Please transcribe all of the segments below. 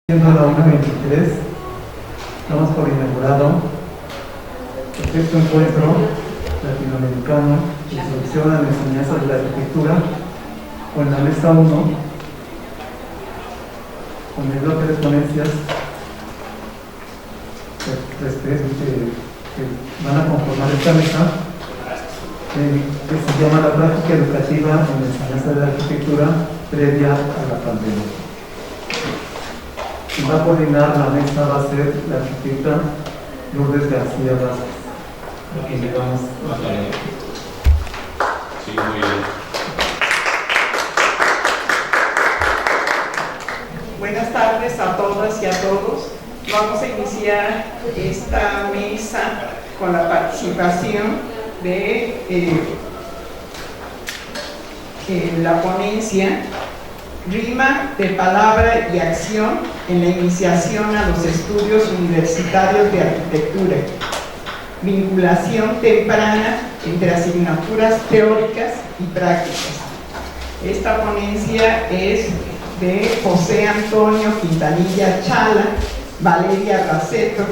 Siendo la 1:23, damos por inaugurado el sexto encuentro latinoamericano Introducción a la enseñanza de la arquitectura con la mesa 1, con el bloque de ponencias que van a conformar esta mesa, que se llama la práctica educativa en la enseñanza de la arquitectura previa a la pandemia. Quien va a coordinar la mesa va a ser la arquitecta Lourdes García Vázquez, a quien le damos la palabra. Sí, muy bien. Buenas tardes a todas y a todos. Vamos a iniciar esta mesa con la participación de la ponencia Rima de palabra y acción en la iniciación a los estudios universitarios de arquitectura. Vinculación temprana entre asignaturas teóricas y prácticas. Esta ponencia es de José Antonio Quintanilla Chala, Valeria Raceto,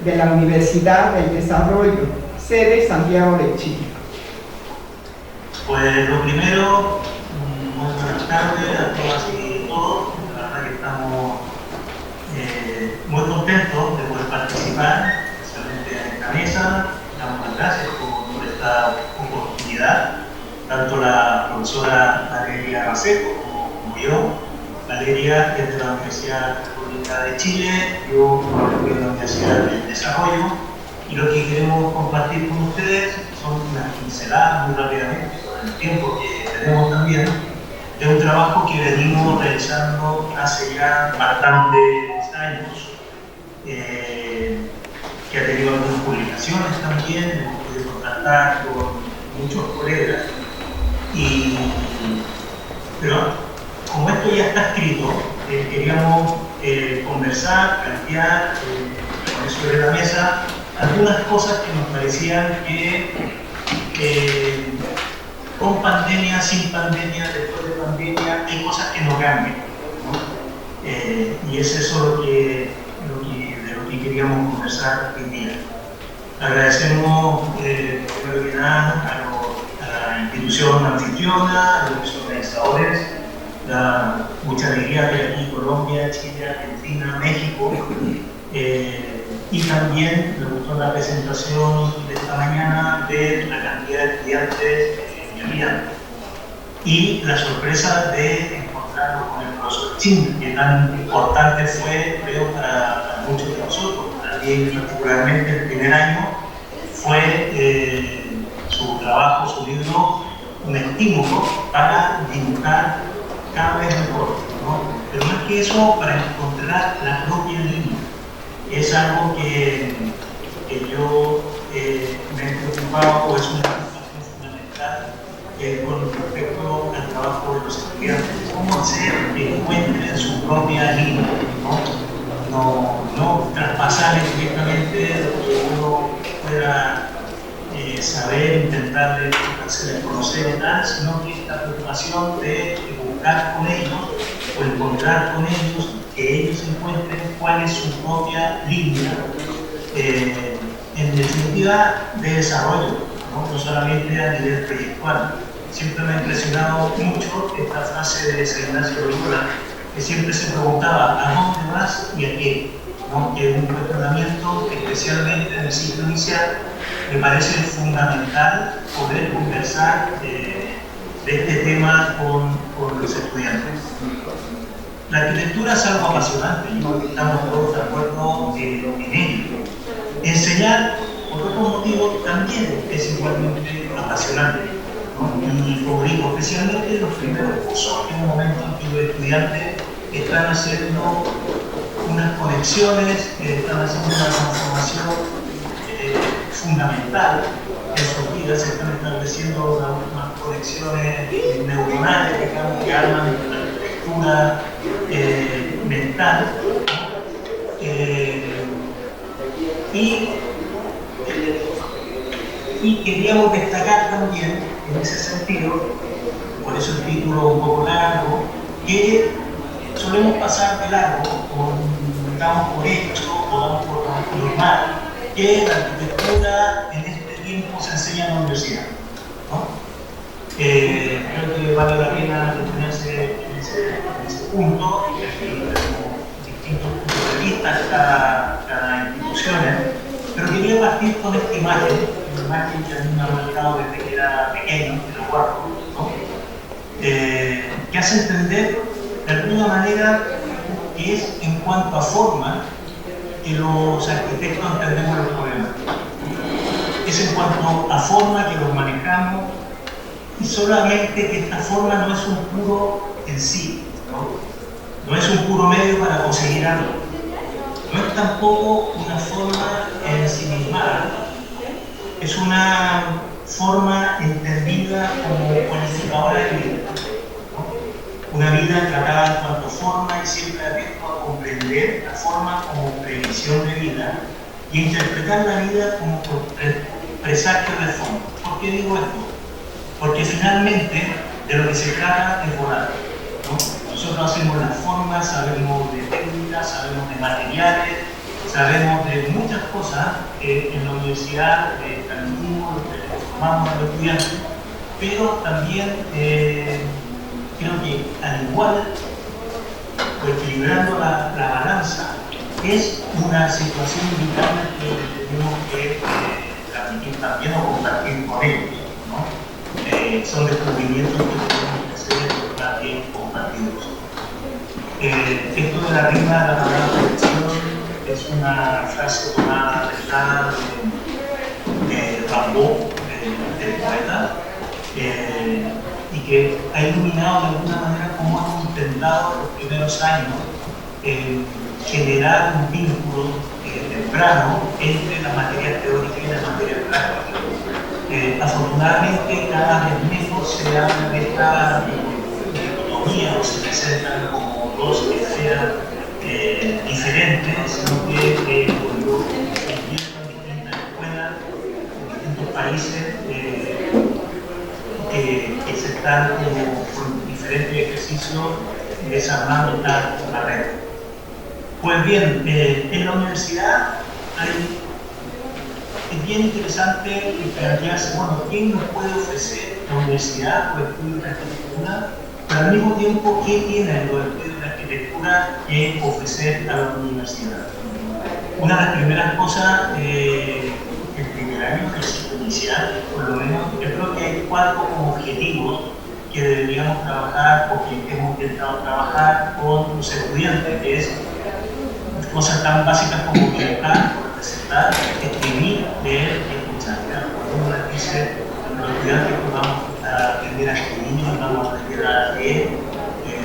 de la Universidad del Desarrollo, sede Santiago de Chile. Pues lo primero, muy buenas tardes a todas y todos. La verdad que estamos muy contentos de poder participar, especialmente en esta mesa. Damos las gracias por esta oportunidad, tanto la profesora Valeria Raceto como yo. Valeria es de la Universidad Católica de Chile, yo de la Universidad del Desarrollo, y lo que queremos compartir con ustedes son unas pinceladas muy rápidamente, con el tiempo que tenemos también, de un trabajo que venimos realizando hace ya bastantes años, que ha tenido algunas publicaciones también, hemos podido contactar con muchos colegas, pero como esto ya está escrito, queríamos conversar, plantear, poner sobre la mesa algunas cosas que nos parecían que con pandemia, sin pandemia, después de pandemia, hay cosas que no cambian, ¿no? Y es eso de lo que queríamos conversar hoy día. Agradecemos, primero que nada, a la institución anfitriona, a los organizadores, la mucha alegría de aquí, Colombia, Chile, Argentina, México, y también me gustó la presentación de esta mañana de la cantidad de estudiantes que había y la sorpresa de encontrarnos con el profesor Chin, que tan importante fue, creo, para muchos de nosotros. Para mí, particularmente, el primer año fue su trabajo, su libro, un estímulo para dibujar cada vez mejor, ¿no? Pero más que eso, para encontrar la propia línea. Es algo que yo me he preocupado, o es una preocupación fundamental con respecto al trabajo de los estudiantes. Cómo hacer que encuentren su propia línea, no traspasar directamente lo que uno pueda saber, intentar hacer conocer y tal, sino que esta preocupación de buscar con ellos o encontrar con ellos, que ellos encuentren cuál es su propia línea, en definitiva, de desarrollo, no solamente a nivel proyectual. Siempre me ha impresionado mucho esta frase de San Ignacio de Loyola, que siempre se preguntaba ¿a dónde vas y a qué? ¿No? Que es un cuestionamiento que, especialmente en el ciclo inicial, me parece fundamental poder conversar de este tema con los estudiantes. La arquitectura es algo apasionante, y estamos todos de acuerdo en ello. Enseñar, por otro motivo, también es igualmente apasionante, ¿no? Y como digo, especialmente los primeros cursos, en un momento en que los estudiantes están haciendo unas conexiones, están haciendo una transformación fundamental en sus vidas, se están estableciendo unas conexiones neuronales, digamos, que arman la arquitectura mental, y queríamos destacar también en ese sentido, por eso el título un poco largo, que solemos pasar de largo, o damos por hecho, o damos por normal, que la arquitectura en este tiempo se enseña en la universidad, ¿no? Creo que vale la pena detenerse en ese punto, y aquí tenemos distintos puntos de vista cada institución, pero quería partir con esta imagen, una imagen que a mí me ha marcado desde que era pequeño, que lo guardo, ¿no? Que hace entender de alguna manera que es en cuanto a forma que los arquitectos entendemos los problemas. Es en cuanto a forma que los manejamos, y solamente que esta forma no es un puro en sí, no es un puro medio para conseguir algo, no es tampoco una forma ensimismada, es una forma entendida como cualificadora de vida, ¿no? Una vida tratada en cuanto a forma y siempre atento a comprender la forma como previsión de vida y a interpretar la vida como presagio de forma. ¿Por qué digo esto? Porque finalmente de lo que se trata es volar, ¿no? Nosotros hacemos las formas, sabemos de técnicas, sabemos de materiales, sabemos de muchas cosas que en la universidad transmitimos, formamos a los estudiantes, pero también creo que al igual, o equilibrando la balanza, es una situación vital que tenemos que transmitir también o compartir con ellos, ¿no? Son descubrimientos que tenemos que hacer también compartidos. Esto de la rima de la palabra perfección es una frase tomada de Rimbaud, del poeta, y que ha iluminado de alguna manera cómo hemos intentado en los primeros años generar un vínculo temprano entre la materia teórica y la materia práctica. Afortunadamente cada vez menos se habla de esta dicotomía o se presentan como dos esferas diferentes, sino que cuando se invierten en distintas escuelas, en distintos países que se están como con diferentes ejercicios desarmando esta barrera. Pues bien, en la universidad es bien interesante plantearse, bueno, ¿quién nos puede ofrecer la universidad o estudios de arquitectura? Pero al mismo tiempo, ¿qué tienen los estudios de arquitectura que ofrecer a la universidad? Una de las primeras cosas, el primer año, el ciclo inicial, por lo menos, yo creo que hay 4 como objetivos que deberíamos trabajar o que hemos intentado trabajar con los estudiantes, que es cosas tan básicas como dibujar, presentar, escribir, leer y escuchar. Cuando uno les dice a los estudiantes que vamos a aprender a escribir, vamos a aprender a leer,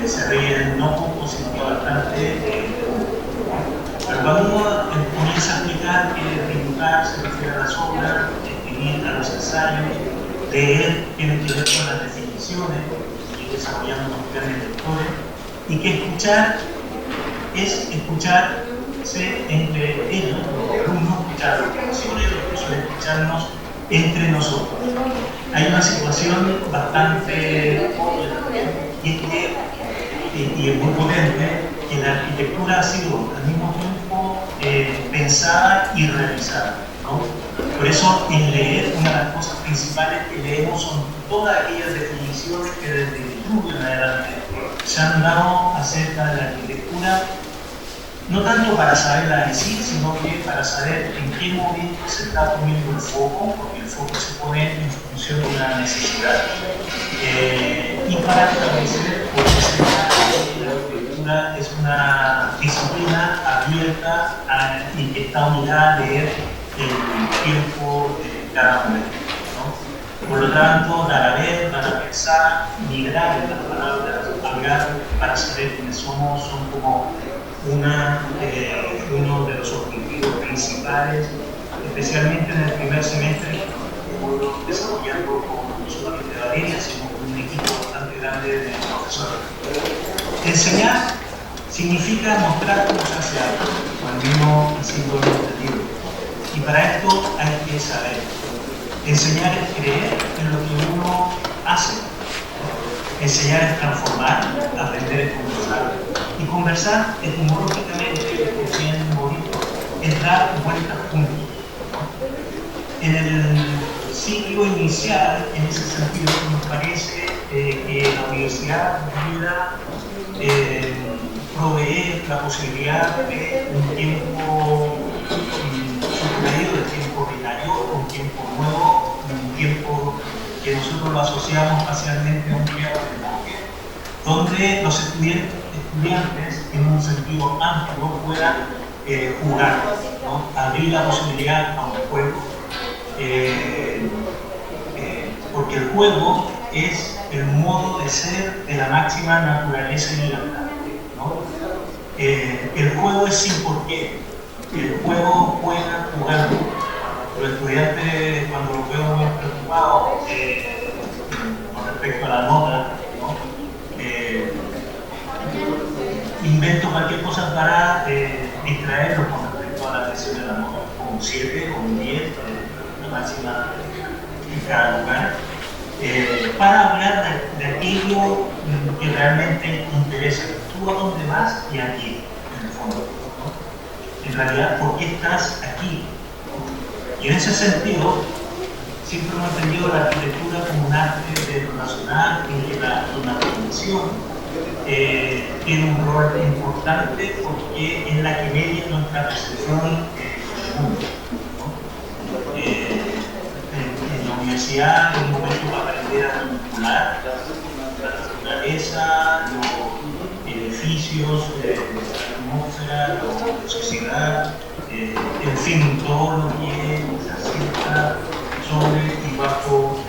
se ríen no poco, sino bastante. Pero cuando uno comienza a explicar que dibujar se refiere a las obras, escribir a los ensayos, leer tiene que ver con las definiciones y desarrollando los planes lectores, y que escuchar es escucharse entre ellos, los alumnos, escuchar las profesores, los profesores escucharnos entre nosotros. Hay una situación bastante y es muy potente, que la arquitectura ha sido al mismo tiempo pensada y realizada, ¿no? Por eso en leer, una de las cosas principales que leemos son todas aquellas definiciones que desde el estudio en adelante se han dado acerca de la arquitectura, no tanto para saberla en sí, sino que para saber en qué momento se está poniendo el foco, porque el foco se pone en función de una necesidad, y para establecer por qué la arquitectura es una disciplina abierta y que está unida a leer el tiempo de cada momento, ¿no? Por lo tanto, dar a ver, dar a pensar, migrar en las palabras, hablar para saber quiénes somos, son como uno de los objetivos principales, especialmente en el primer semestre, que estamos desarrollando no solamente Valeria, sino con un equipo bastante grande de profesores. Enseñar significa mostrar cómo se hace algo, o al menos haciendo el objetivo. Y para esto hay que saber. Enseñar es creer en lo que uno hace. Enseñar es transformar, aprender es conversar. Y conversar etimológicamente, que es bien bonito, es dar vueltas juntos, ¿no? En el ciclo inicial, en ese sentido, nos parece que la universidad debiera proveer la posibilidad de un tiempo sustraído, de tiempo binario, un tiempo nuevo, un tiempo que nosotros lo asociamos parcialmente a un periodo de enfoque, donde los estudiantes en un sentido amplio puedan jugar, ¿no? Abrir la posibilidad a un juego, porque el juego es el modo de ser de la máxima naturaleza y libertad, ¿no? El juego es sin porqué, el juego juega jugando. Los estudiantes, cuando los veo muy preocupados con respecto a la nota, ¿no? Invento cualquier cosa para distraerlos con respecto a la presión de la nota, con un 7, con un 10, la máxima en cada lugar, para hablar de aquello que realmente interesa. Tú a dónde vas y aquí, en el fondo, ¿no? En realidad, ¿por qué estás aquí? Y en ese sentido, siempre hemos entendido la arquitectura como un arte de lo nacional, en que la nacionalización tiene un rol importante porque es la que media nuestra percepción del mundo, ¿no? En la universidad es un momento para aprender a vincular la naturaleza, los edificios, la atmósfera, la sociedad, en fin, todo lo que se asienta sobre y bajo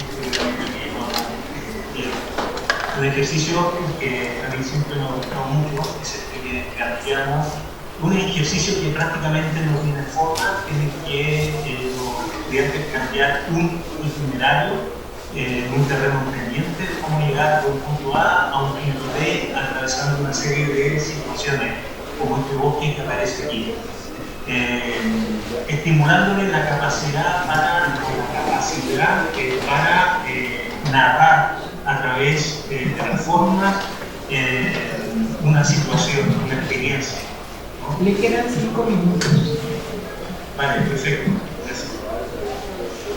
un ejercicio que a mí siempre me ha gustado mucho, es el que planteamos, un ejercicio que prácticamente no tiene forma, en el que los estudiantes plantear un itinerario en un terreno pendiente de cómo llegar de un punto A a un punto B, atravesando una serie de situaciones, como este bosque que aparece aquí. Estimulándole la capacidad para narrar a través de las formas una situación, una experiencia, ¿no? Le quedan 5 minutos. Vale, perfecto, gracias.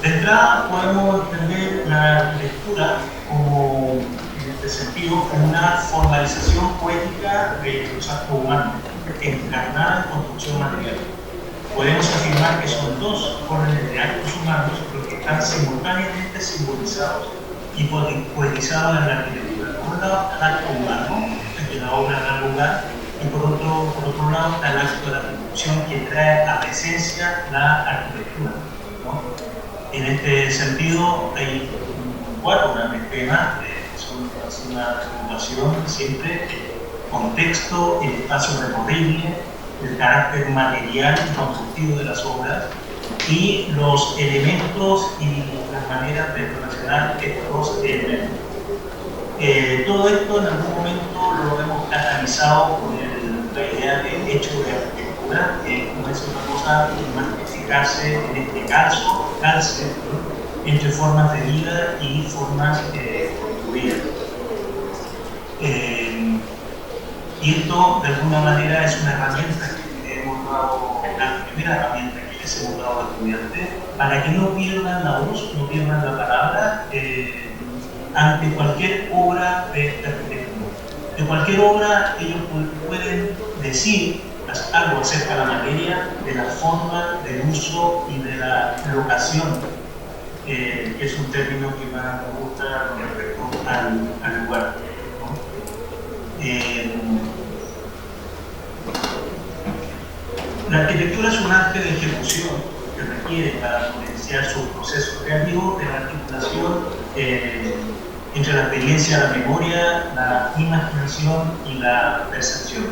De entrada podemos entender la arquitectura como, en este sentido, como una formalización poética de los actos humanos, encarnada en construcción material. Podemos afirmar que son dos órdenes de actos humanos los que están simultáneamente simbolizados y poetizados en la arquitectura. Por un lado está el acto humano, en que la obra da lugar, y por otro lado está el acto de la construcción que trae a presencia la arquitectura, ¿no? En este sentido hay 4 grandes temas, son una preocupación siempre, el contexto, el espacio recorrible, el carácter material y constructivo de las obras y los elementos y las maneras de relacionar estos elementos. Todo esto en algún momento lo hemos catalizado con la idea de hecho de arquitectura, que no es otra cosa más que fijarse en este calce entre formas de vida y formas construidas. Y esto, de alguna manera, es una herramienta que hemos dado, la primera herramienta que les hemos dado a los estudiantes, para que no pierdan la voz, no pierdan la palabra ante cualquier obra de arquitectura. De cualquier obra, ellos pueden decir algo acerca de la materia, de la forma, del uso y de la locación, que es un término que más me gusta con respecto al lugar, ¿no? La arquitectura es un arte de ejecución que requiere para potenciar su proceso creativo de la articulación entre la experiencia, la memoria, la imaginación y la percepción.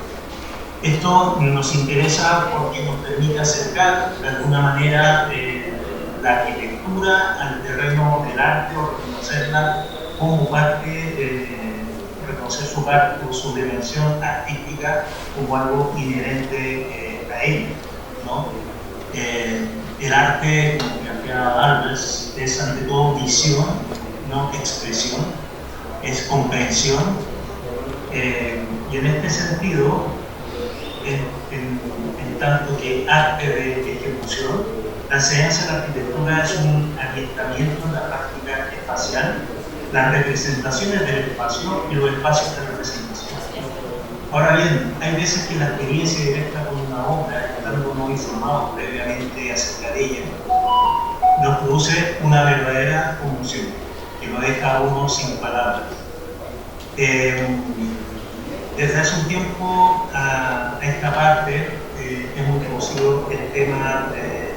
Esto nos interesa porque nos permite acercar de alguna manera la arquitectura al terreno del arte o reconocerla como parte reconocer su parte o su dimensión artística como algo inherente a ella, ¿no? El arte, como planteaba Albers, es ante todo visión, no expresión, es comprensión, Y en este sentido, en tanto que arte de ejecución, la enseñanza de la arquitectura es un adiestramiento en la práctica espacial, las representaciones del espacio y los espacios de representación. Ahora bien, hay veces que la experiencia directa con una obra, estando no informados previamente acerca de ella, nos produce una verdadera conmoción, que lo deja a uno sin palabras. Desde hace un tiempo a esta parte hemos introducido el tema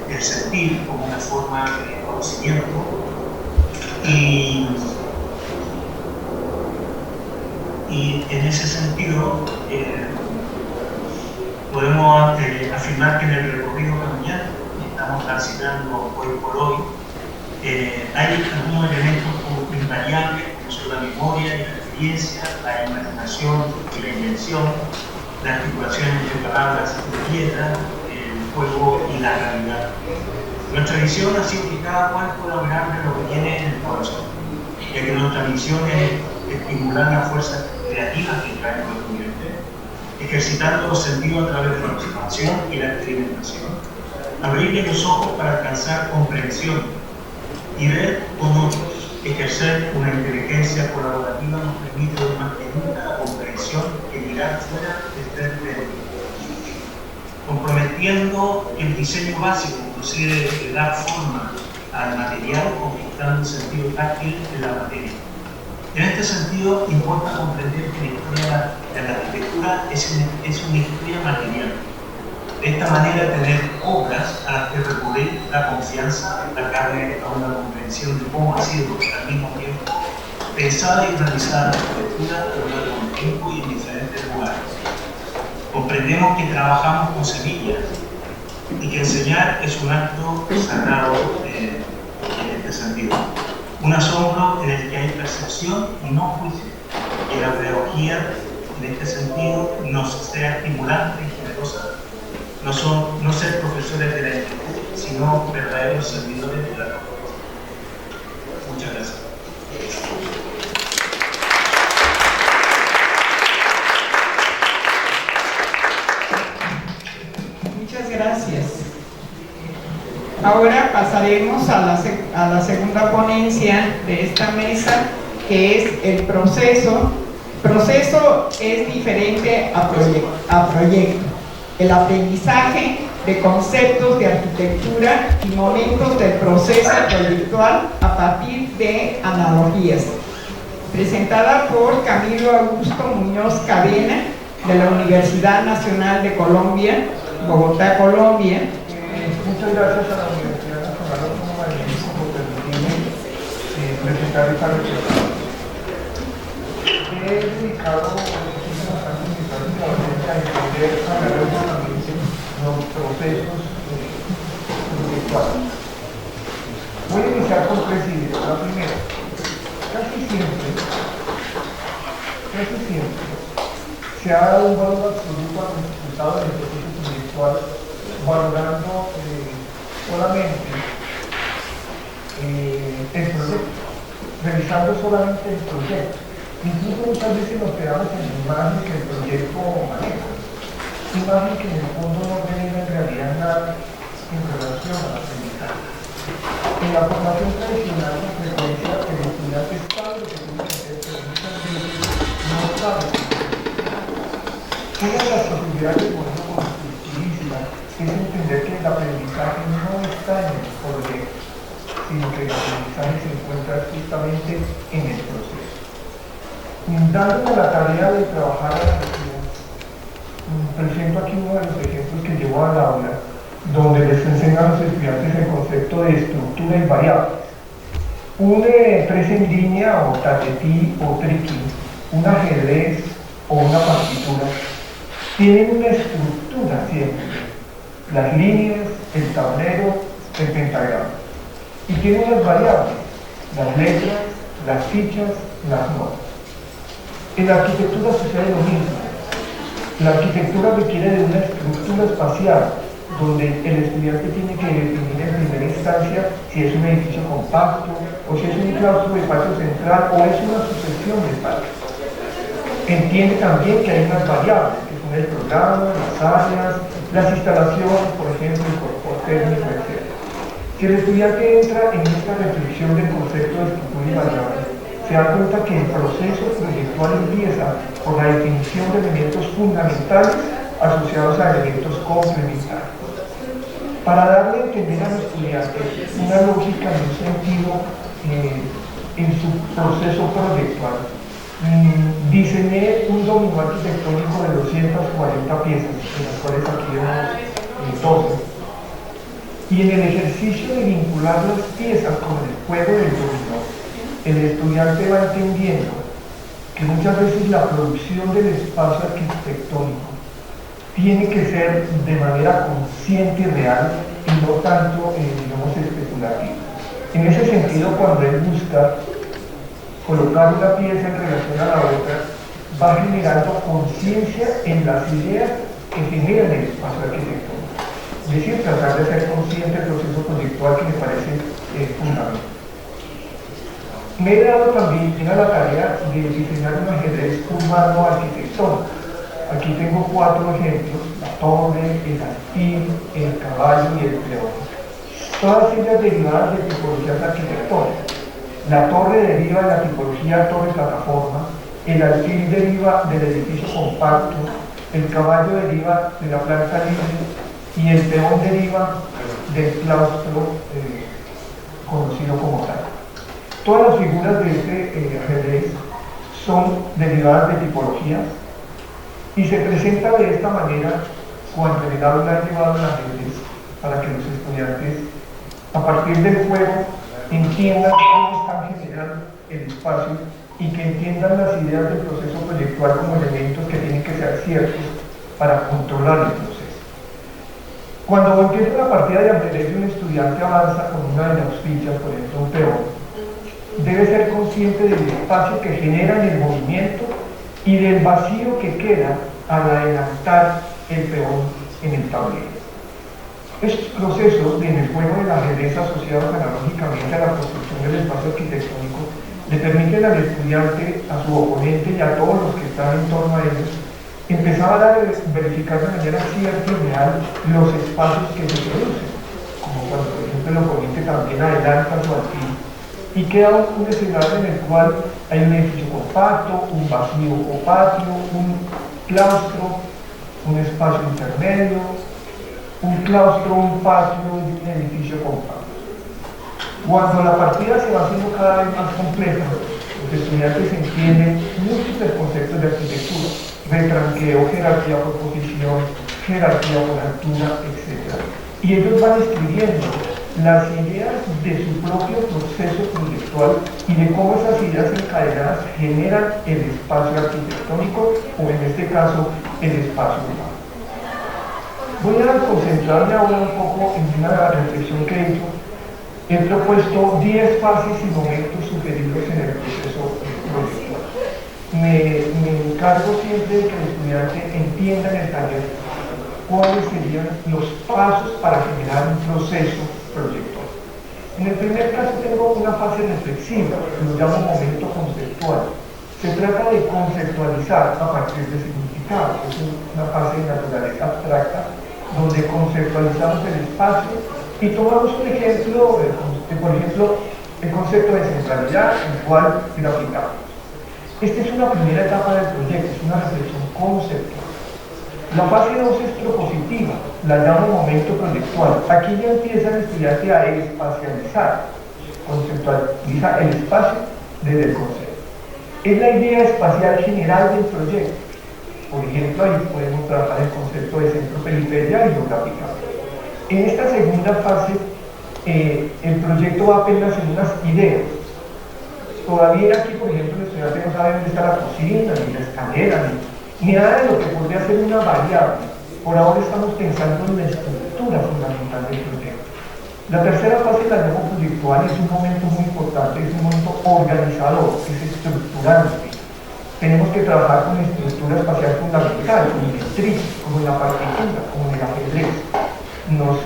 del sentir como una forma de conocimiento y en ese sentido podemos afirmar que en el recorrido caminante que estamos transitando hoy por hoy hay algunos elementos invariables como son la memoria y la experiencia, la imaginación y la invención, la articulación entre palabras y piedra, el juego y la realidad. Nuestra visión ha sido que cada cual pueda hablar de lo que tiene en el corazón, ya que nuestra misión es estimular las fuerzas creativas que traen los estudiantes, ejercitando los sentidos a través de la observación y la experimentación, abrirle los ojos para alcanzar comprensión y ver con otros. Ejercer una inteligencia colaborativa nos permite más que nunca la comprensión que mirar fuera del frente de Dios. Comprometiendo el diseño básico, inclusive de dar forma al material, conquistando el sentido táctil de la materia. En este sentido, importa comprender que la historia de la arquitectura es una historia material. De esta manera, tener obras a las que recurrir la confianza, la carne a una comprensión de cómo ha sido al mismo tiempo pensada y realizada la arquitectura a lo largo del tiempo y en diferentes lugares. Comprendemos que trabajamos con semillas y que enseñar es un acto sagrado en este sentido. Un asombro en el que hay percepción y no juicio. Y la pedagogía, en este sentido, nos sea estimulante y generosa. No ser profesores de la inquietud, sino verdaderos servidores de la profesión. Muchas gracias. Muchas gracias. Ahora pasaremos a la segunda ponencia de esta mesa, que es el proceso. Proceso es diferente a proyecto. El aprendizaje de conceptos de arquitectura y momentos del proceso proyectual a partir de analogías. Presentada por Camilo Augusto Muñoz Cadena, de la Universidad Nacional de Colombia, Bogotá, Colombia. Muchas gracias a la Universidad Nacional Autónoma de México por permitirme presentar esta reflexión. He dedicado muchísimos años de mi práctica docente a entender analógicamente los procesos intelectuales. Voy a iniciar con tres ideas. La primera, casi siempre se ha dado un valor absoluto al resultado del proceso intelectual, valorando solamente el proyecto, revisando solamente el proyecto. Incluso muchas veces nos quedamos en la imagen que el proyecto maneja, imagen que en el fondo no genera en realidad nada en relación al aprendizaje. En la formación tradicional, con frecuencia, el estudiante sabe lo que tiene que hacer, pero muchas veces no sabe. Una de las posibilidades de ponerlo constructivista es entender que el aprendizaje no está en el proyecto, sino que el aprendizaje se encuentra justamente en el proceso. Dándome la tarea de trabajar a la región, presento aquí uno de los ejemplos que llevo al aula, donde les enseño a los estudiantes el concepto de estructura y variables. Un 3 en línea, o tatetí, o triqui, un ajedrez o una partitura, tienen una estructura siempre. Las líneas, el tablero, el pentagrama. Y tienen unas variables, las letras, las fichas, las notas. En la arquitectura sucede lo mismo. La arquitectura requiere de una estructura espacial, donde el estudiante tiene que definir en primera instancia si es un edificio compacto, o si es un claustro de patio central, o es una sucesión de patios. entiende también que hay unas variables, que son el programa, las áreas, las instalaciones, por ejemplo, el confort técnico, etc. Si el estudiante entra en esta reflexión del concepto de estructura y variable, se da cuenta que el proceso proyectual empieza por la definición de elementos fundamentales asociados a elementos complementarios. Para darle a entender a los estudiantes una lógica y un sentido en su proceso proyectual, diseñé un dominó arquitectónico de 240 piezas, de las cuales aquí vemos 12. Y en el ejercicio de vincular las piezas con el juego del dominó, el estudiante va entendiendo que muchas veces la producción del espacio arquitectónico tiene que ser de manera consciente y real y no tanto, digamos, especulativa. En ese sentido, cuando él busca colocar una pieza en relación a la otra, va generando conciencia en las ideas que generan el espacio arquitectónico. Es decir, tratar de ser consciente del proceso proyectual que me parece fundamental. Me he dado también a la tarea de diseñar un ajedrez urbano arquitectónico. Aquí tengo 4 ejemplos: la torre, el alfil, el caballo y el peón. Todas ellas derivadas de tipologías arquitectónicas. La torre deriva de la tipología torre-plataforma, el alfil deriva del edificio compacto, el caballo deriva de la planta libre y el peón deriva del claustro conocido como tal. Todas las figuras de este ajedrez son derivadas de tipologías y se presenta de esta manera cuando el aula ha llevado el ajedrez para que los estudiantes, a partir del juego, entiendan cómo están generando el espacio y que entiendan las ideas del proceso proyectual como elementos que tienen que ser ciertos para controlar el proceso. Cuando empieza la partida de ajedrez y un estudiante avanza con una de las fichas, por ejemplo un peón, debe ser consciente del espacio que genera en el movimiento y del vacío que queda al adelantar el peón en el tablero. Estos procesos en el juego del ajedrez asociados analógicamente a la construcción del espacio arquitectónico le permiten al estudiante, a su oponente y a todos los que están en torno a ellos empezar a verificar de manera cierta y real los espacios que se producen, como cuando por ejemplo el oponente también adelanta su alfil y queda un escenario en el cual hay un edificio compacto, un vacío o patio, un claustro, un espacio intermedio, un claustro, un patio y un edificio compacto. Cuando la partida se va haciendo cada vez más compleja, los estudiantes entienden múltiples conceptos de arquitectura: retranqueo, jerarquía por posición, jerarquía por altura, etc. Y ellos van escribiendo las ideas de su propio proceso proyectual y de cómo esas ideas encadenadas generan el espacio arquitectónico o en este caso el espacio urbano. Voy a concentrarme ahora un poco en una reflexión que he hecho. He propuesto 10 fases y momentos sugeridos en el proceso proyectual. Me encargo siempre de que el estudiante entienda en el taller cuáles serían los pasos para generar un proceso proyectual. En el primer caso tengo una fase reflexiva, que lo llamo momento conceptual. Se trata de conceptualizar a partir de significado. Es una fase de naturaleza abstracta donde conceptualizamos el espacio y tomamos un ejemplo, por ejemplo, el concepto de centralidad, el cual graficamos. Esta es una primera etapa del proyecto, es una reflexión conceptual. La fase 2 es propositiva, la llamo momento proyectual. Aquí ya empieza el estudiante a espacializar, conceptualiza el espacio desde el concepto. Es la idea espacial general del proyecto. Por ejemplo, ahí podemos trabajar el concepto de centro-periferia y lo graficamos. En esta segunda fase, el proyecto va apenas en unas ideas. Todavía aquí, por ejemplo, el estudiante no sabe dónde está la cocina, ni la escalera, ni nada de lo que podría ser una variable. Por ahora estamos pensando en la estructura fundamental del proyecto. La tercera fase, la llamo proyectual, es un momento muy importante, es un momento organizador, es estructurante. Tenemos que trabajar con estructura espacial fundamental, como directriz, como en la partitura, como en el ajedrez. Nos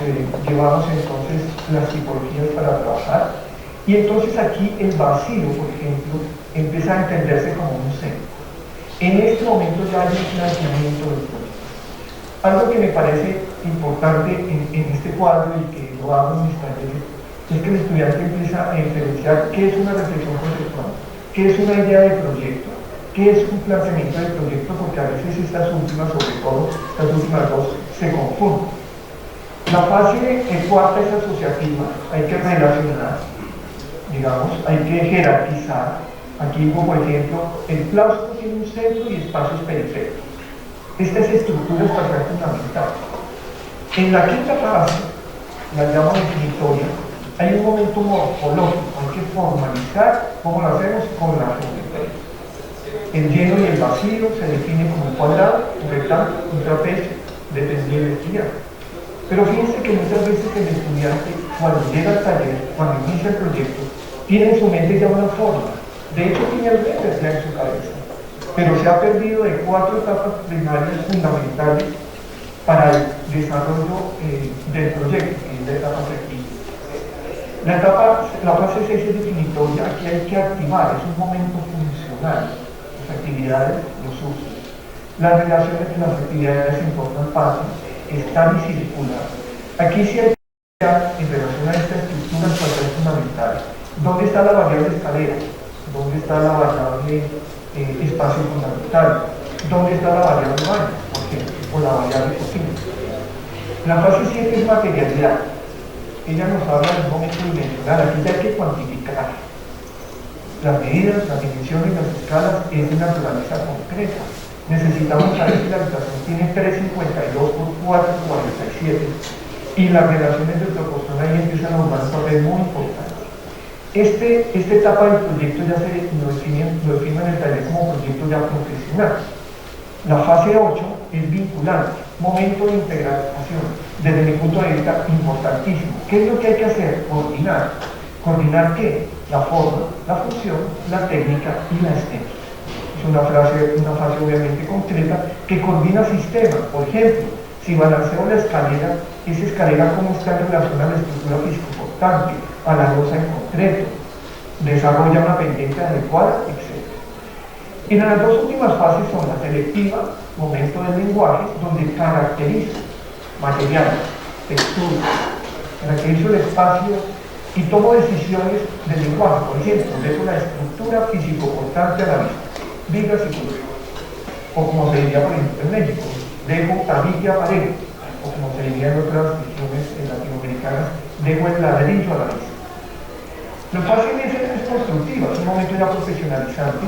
llevamos entonces las tipologías para trabajar y entonces aquí el vacío, por ejemplo, empieza a entenderse como un centro. En este momento ya hay un planteamiento del proyecto. Algo que me parece importante en este cuadro y que lo hago en mis talleres es que el estudiante empieza a diferenciar qué es una reflexión conceptual, qué es una idea de proyecto, qué es un planteamiento de proyecto, porque a veces estas últimas, sobre todo las últimas dos, se confunden. La fase cuarta es asociativa, hay que relacionar, digamos, hay que jerarquizar. Aquí hubo, por ejemplo, el claustro tiene un centro y espacios periféricos. Estas estructuras pasan fundamentales. En la quinta fase, la llamo definitoria, hay un momento morfológico, hay que formalizar cómo lo hacemos con la geometría. El lleno y el vacío se define como un cuadrado, un rectángulo, un trapecio, dependiendo del estudiante. Pero fíjense que muchas veces el estudiante, cuando llega al taller, cuando inicia el proyecto, tiene en su mente ya una forma. De hecho, tiene el Render ya en su cabeza. Pero se ha perdido de 4 etapas primarias fundamentales para el desarrollo del proyecto, que es la etapa previa. La fase 6 es definitoria, aquí hay que activar, es un momento funcional, las actividades, los usos. Las relaciones de las actividades importan parte, están y circular. Aquí sí hay que activar en relación a esta estructura espacial fundamental. ¿Dónde está la variable escalera? ¿Dónde está la variable espacio fundamental? ¿Dónde está la variable baño, por ejemplo, o la variable cocina? La fase 7 es materialidad. Ella nos habla del momento dimensional. Aquí ya hay que cuantificar. Las medidas, las dimensiones, las escalas es de naturaleza concreta. Necesitamos saber si la habitación tiene 352 por 447 y las relaciones de proporción ahí empiezan a jugar un papel muy importante. Esta etapa del proyecto ya lo define en el taller como proyecto ya profesional. La fase 8 es vinculante, momento de integración, desde mi punto de vista importantísimo. ¿Qué es lo que hay que hacer? Coordinar. ¿Coordinar qué? La forma, la función, la técnica y la estética. Es una fase obviamente concreta que coordina sistemas. Por ejemplo, si balanceo la escalera, esa escalera cómo está en relación a la estructura físico-portante, a la losa en concreto, desarrolla una pendiente adecuada, etc. Y las dos últimas fases son la selectiva, momento del lenguaje, donde caracterizo materiales, texturas, caracterizo el espacio y tomo decisiones del lenguaje. Por ejemplo, dejo la estructura físico-portante a la vista, vigas y colores. O como se diría, por ejemplo, en México, dejo tabique pared, o como se diría en otras regiones latinoamericanas, dejo el ladrillo a la vista. La fase es constructiva, es un momento ya profesionalizante,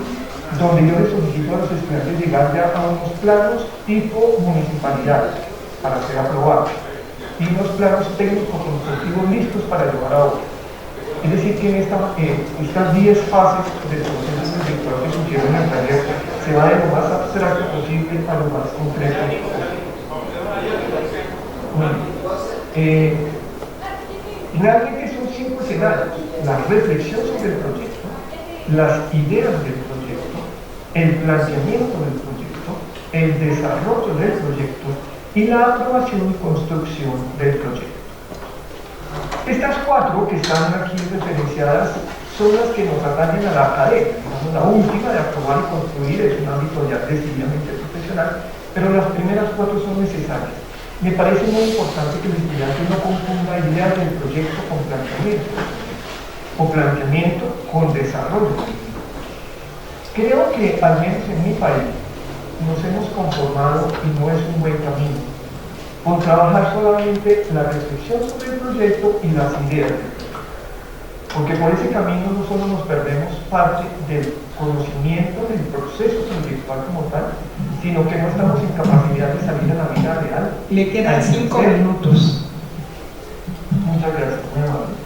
donde yo les solicito a los estudiantes llegar ya a unos planos tipo municipalidad para ser aprobados y unos planos técnico-constructivos listos para llevar a obra. Es decir, que en estas 10 fases del proceso intelectual que sugiero en el taller se va de lo más abstracto posible a lo más concreto posible. Realmente son 5 escenarios: la reflexión sobre el proyecto, las ideas del proyecto, el planteamiento del proyecto, el desarrollo del proyecto y la aprobación y construcción del proyecto. Estas 4 que están aquí referenciadas son las que nos atañen a la academia. La última de aprobar y construir es un ámbito ya decididamente profesional, pero las primeras 4 son necesarias. Me parece muy importante que el estudiante no confunda ideas del proyecto con planteamiento, o planteamiento con desarrollo. Creo que, al menos en mi país, nos hemos conformado, y no es un buen camino, con trabajar solamente la reflexión sobre el proyecto y las ideas del proyecto. Porque por ese camino no solo nos perdemos parte del conocimiento del proceso proyectual como tal, sino que no estamos en capacidad de salir a la vida real. Le quedan 5 minutos. Muchas gracias, muy amable.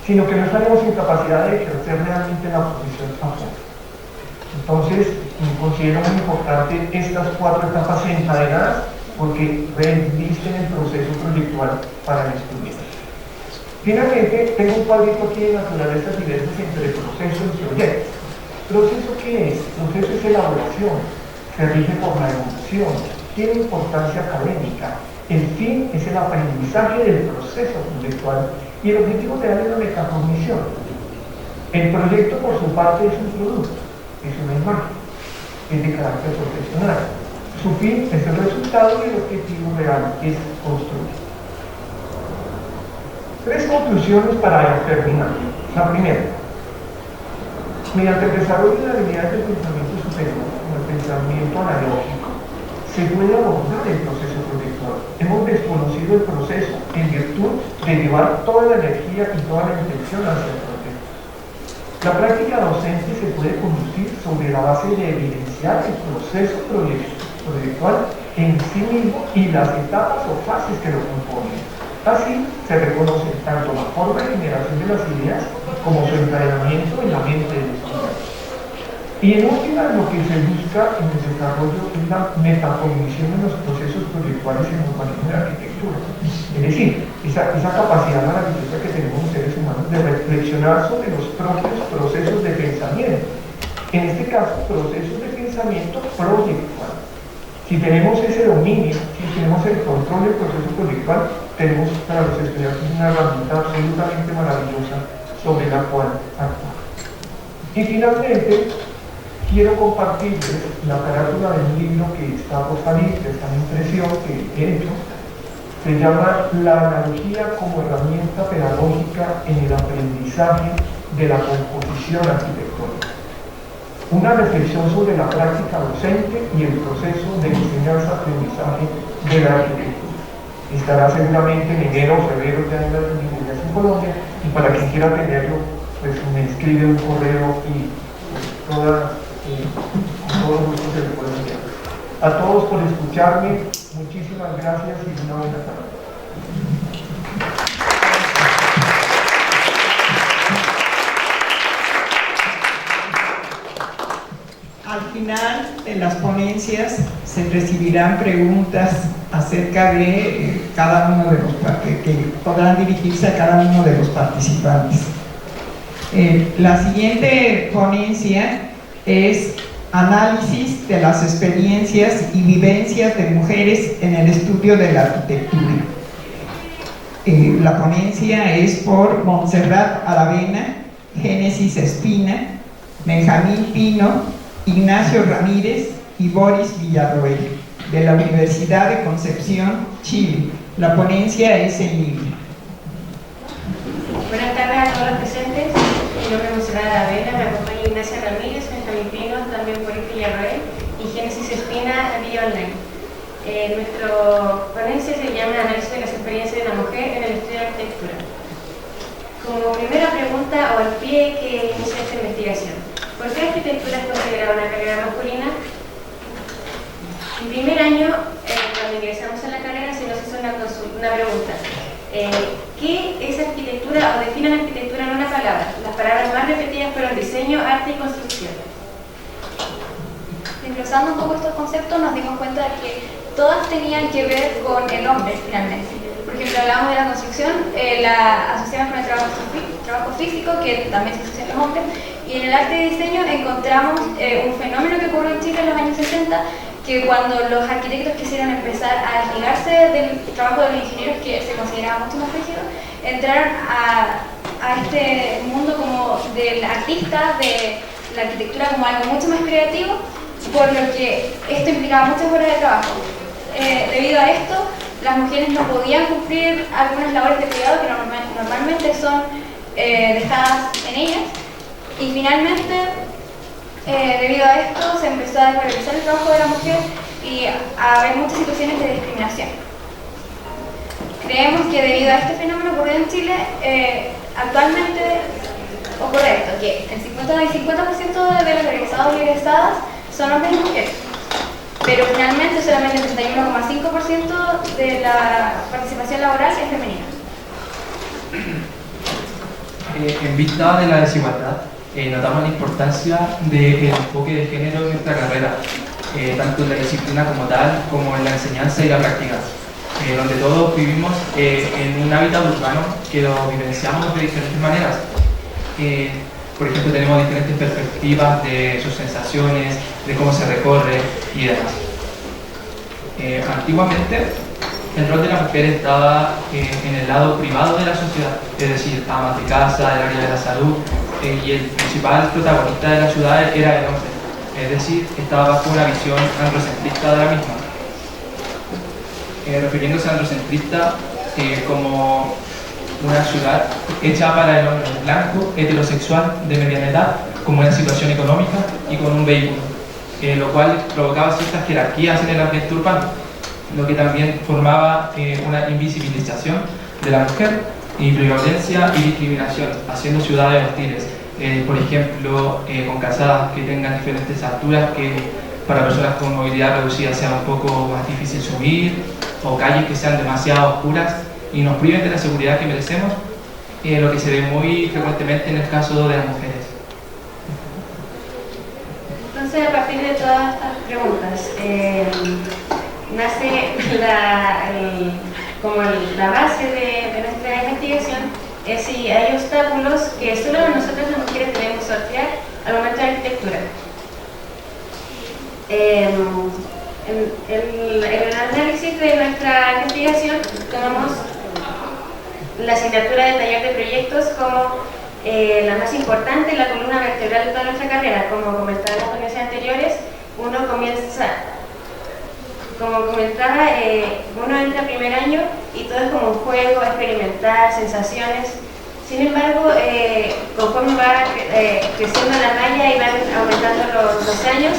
Sino que no estaremos en capacidad de ejercer realmente la profesión afuera. Entonces, considero muy importante estas 4 etapas encadenadas porque revisten el proceso proyectual para el estudiante. Finalmente, tengo un cuadrito aquí de naturalezas diversas entre proceso y proyecto. ¿Proceso qué es? Proceso es elaboración, se rige por la evolución, tiene importancia académica. El fin es el aprendizaje del proceso proyectual y el objetivo real es la metacognición. El proyecto, por su parte, es un producto, es una imagen. es de carácter profesional. Su fin es el resultado y el objetivo real es construir. 3 conclusiones para terminar. La primera, mediante el desarrollo de habilidades del pensamiento superior, como el pensamiento analógico, se puede abordar el proceso proyectual. Hemos desconocido el proceso en virtud de llevar toda la energía y toda la intención hacia el proyecto. La práctica docente se puede conducir sobre la base de evidenciar el proceso proyectual en sí mismo y las etapas o fases que lo componen. Así se reconoce tanto la forma de generación de las ideas como su encadenamiento en la mente del estudiante. Y en última, lo que se busca en el desarrollo es la metacognición en los procesos proyectuales en urbanismo y arquitectura. Es decir, esa capacidad maravillosa que tenemos los seres humanos de reflexionar sobre los propios procesos de pensamiento. En este caso, procesos de pensamiento proyectual. Si tenemos ese dominio, si tenemos el control del proceso proyectual, tenemos para los estudiantes una herramienta absolutamente maravillosa sobre la cual actuar. Y finalmente, quiero compartirles la carátula de un libro que está por salir, que está en impresión, que he hecho. Se llama La analogía como herramienta pedagógica en el aprendizaje de la composición arquitectónica. Una reflexión sobre la práctica docente y el proceso de enseñanza-aprendizaje de la arquitectura. Estará seguramente en enero o febrero ya en las librerías en Colombia, y para quien quiera tenerlo, pues me escribe un correo y con todo gusto se le puede enviar. A todos por escucharme, muchísimas gracias y una buena tarde. Al final de las ponencias se recibirán preguntas acerca de cada uno de los que podrán dirigirse a cada uno de los participantes. La siguiente ponencia es análisis de las experiencias y vivencias de mujeres en el estudio de la arquitectura. La ponencia es por Montserrat Aravena, Génesis Espina, Benjamín Pino, Ignacio Ramírez y Boris Villarroel, de la Universidad de Concepción, Chile. La ponencia es en línea. Buenas tardes a todos los presentes. Mi nombre es Montserrat Aravena, me acompaña Ignacio Ramírez, Benjamín Pino, también Boris Villarroel y Génesis Espina vía online. Nuestra ponencia se llama Análisis de las experiencias de la mujer en el estudio de arquitectura. Como primera pregunta o al pie que inicia esta investigación, ¿por qué la arquitectura es considerada una carrera masculina? En primer año, cuando ingresamos a la carrera, se nos hizo una pregunta. ¿Qué es arquitectura o define la arquitectura en una palabra? Las palabras más repetidas fueron diseño, arte y construcción. Desglosando un poco estos conceptos, nos dimos cuenta de que todas tenían que ver con el hombre, finalmente. Por ejemplo, hablamos de la construcción, la asociamos con el trabajo físico, que también se asocia a los hombres, y en el arte y diseño encontramos un fenómeno que ocurrió en Chile en los años 60, que cuando los arquitectos quisieron empezar a desligarse del trabajo de los ingenieros, que se consideraba mucho más rígido, entraron a este mundo como del artista, de la arquitectura como algo mucho más creativo, por lo que esto implicaba muchas horas de trabajo. Debido a esto, las mujeres no podían cumplir algunas labores de cuidado que normalmente son dejadas en ellas, y finalmente, debido a esto, se empezó a desvalorizar el trabajo de la mujer y a haber muchas situaciones de discriminación. Creemos que debido a este fenómeno ocurrido en Chile, actualmente ocurre esto, que el 50% de los egresados y egresadas son hombres y mujeres, pero finalmente solamente el 31,5% de la participación laboral es femenina. En vista de la desigualdad, notamos la importancia del enfoque de género en nuestra carrera, tanto en la disciplina como tal, como en la enseñanza y la práctica, donde todos vivimos en un hábitat urbano que lo vivenciamos de diferentes maneras. Por ejemplo, tenemos diferentes perspectivas de sus sensaciones, de cómo se recorre y demás. Antiguamente, el rol de la mujer estaba en el lado privado de la sociedad, es decir, amas de casa, el área de la salud, y el principal protagonista de la ciudad era el hombre. es decir, estaba bajo una visión androcentrista de la misma. Refiriéndose a androcentrista como una ciudad hecha para el hombre blanco, heterosexual, de mediana edad, con buena situación económica y con un vehículo, lo cual provocaba ciertas jerarquías en el ambiente urbano, lo que también formaba una invisibilización de la mujer y violencia y discriminación, haciendo ciudades hostiles, por ejemplo, con calzadas que tengan diferentes alturas que para personas con movilidad reducida sea un poco más difícil subir, o calles que sean demasiado oscuras y nos priven de la seguridad que merecemos, lo que se ve muy frecuentemente en el caso de las mujeres. Entonces, a partir de todas estas preguntas, nace como la base de nuestra investigación, es si hay obstáculos que solo nosotros las mujeres debemos sortear al momento de la arquitectura. En el análisis de nuestra investigación tomamos la asignatura de taller de proyectos como la más importante, la columna vertebral de toda nuestra carrera. Como comentaba en las ponencias anteriores, uno comienza, como comentaba, uno entra primer año y todo es como un juego, experimentar, sensaciones. Sin embargo, conforme va creciendo la malla y van aumentando los años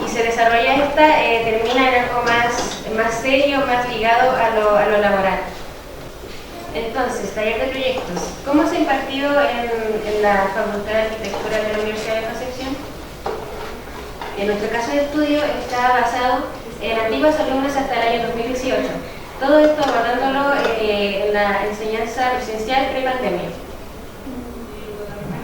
y se desarrolla esta, termina en algo más serio, más ligado a lo laboral. Entonces, taller de proyectos. ¿Cómo se ha impartido en la Facultad de Arquitectura de la Universidad de Concepción? En nuestro caso de estudio está basado en antiguos alumnos hasta el año 2018. Todo esto abordándolo en la enseñanza presencial pre-pandemia.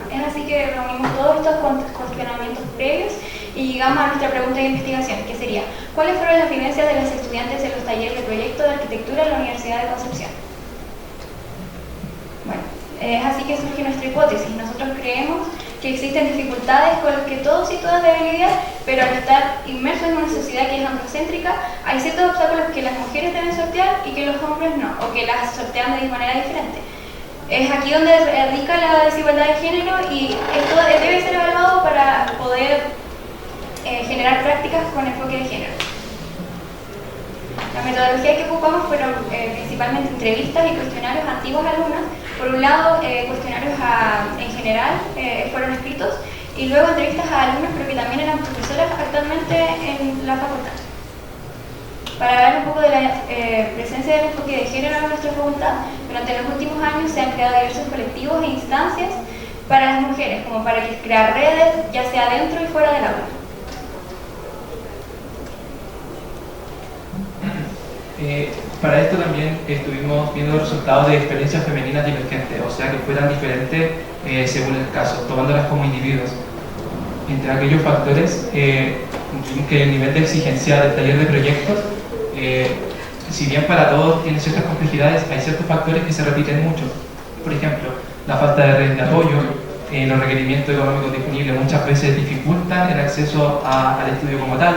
Es así que reunimos todos estos cuestionamientos previos y llegamos a nuestra pregunta de investigación, que sería: ¿cuáles fueron las vivencias de los estudiantes en los talleres de proyecto de arquitectura en la Universidad de Concepción? Bueno, es así que surge nuestra hipótesis. Nosotros creemos que existen dificultades con las que todos y todas deben lidiar, pero al estar inmersos en una sociedad que es androcéntrica, hay ciertos obstáculos que las mujeres deben sortear y que los hombres no, o que las sortean de manera diferente. Es aquí donde radica la desigualdad de género y esto debe ser evaluado para poder generar prácticas con enfoque de género. La metodología que ocupamos fueron principalmente entrevistas y cuestionarios a antiguas alumnas. Por un lado, cuestionarios en general fueron escritos y luego entrevistas a alumnas, pero que también eran profesoras actualmente en la facultad. Para hablar un poco de la presencia del enfoque de género en nuestra facultad, durante los últimos años se han creado diversos colectivos e instancias para las mujeres, como para crear redes, ya sea dentro y fuera del aula. Para esto también estuvimos viendo los resultados de experiencias femeninas divergentes, o sea que fueran diferentes según el caso, tomándolas como individuos. Entre aquellos factores, que el nivel de exigencia del taller de proyectos, si bien para todos tiene ciertas complejidades, hay ciertos factores que se repiten mucho. Por ejemplo, la falta de redes de apoyo, los requerimientos económicos disponibles muchas veces dificultan el acceso al estudio como tal,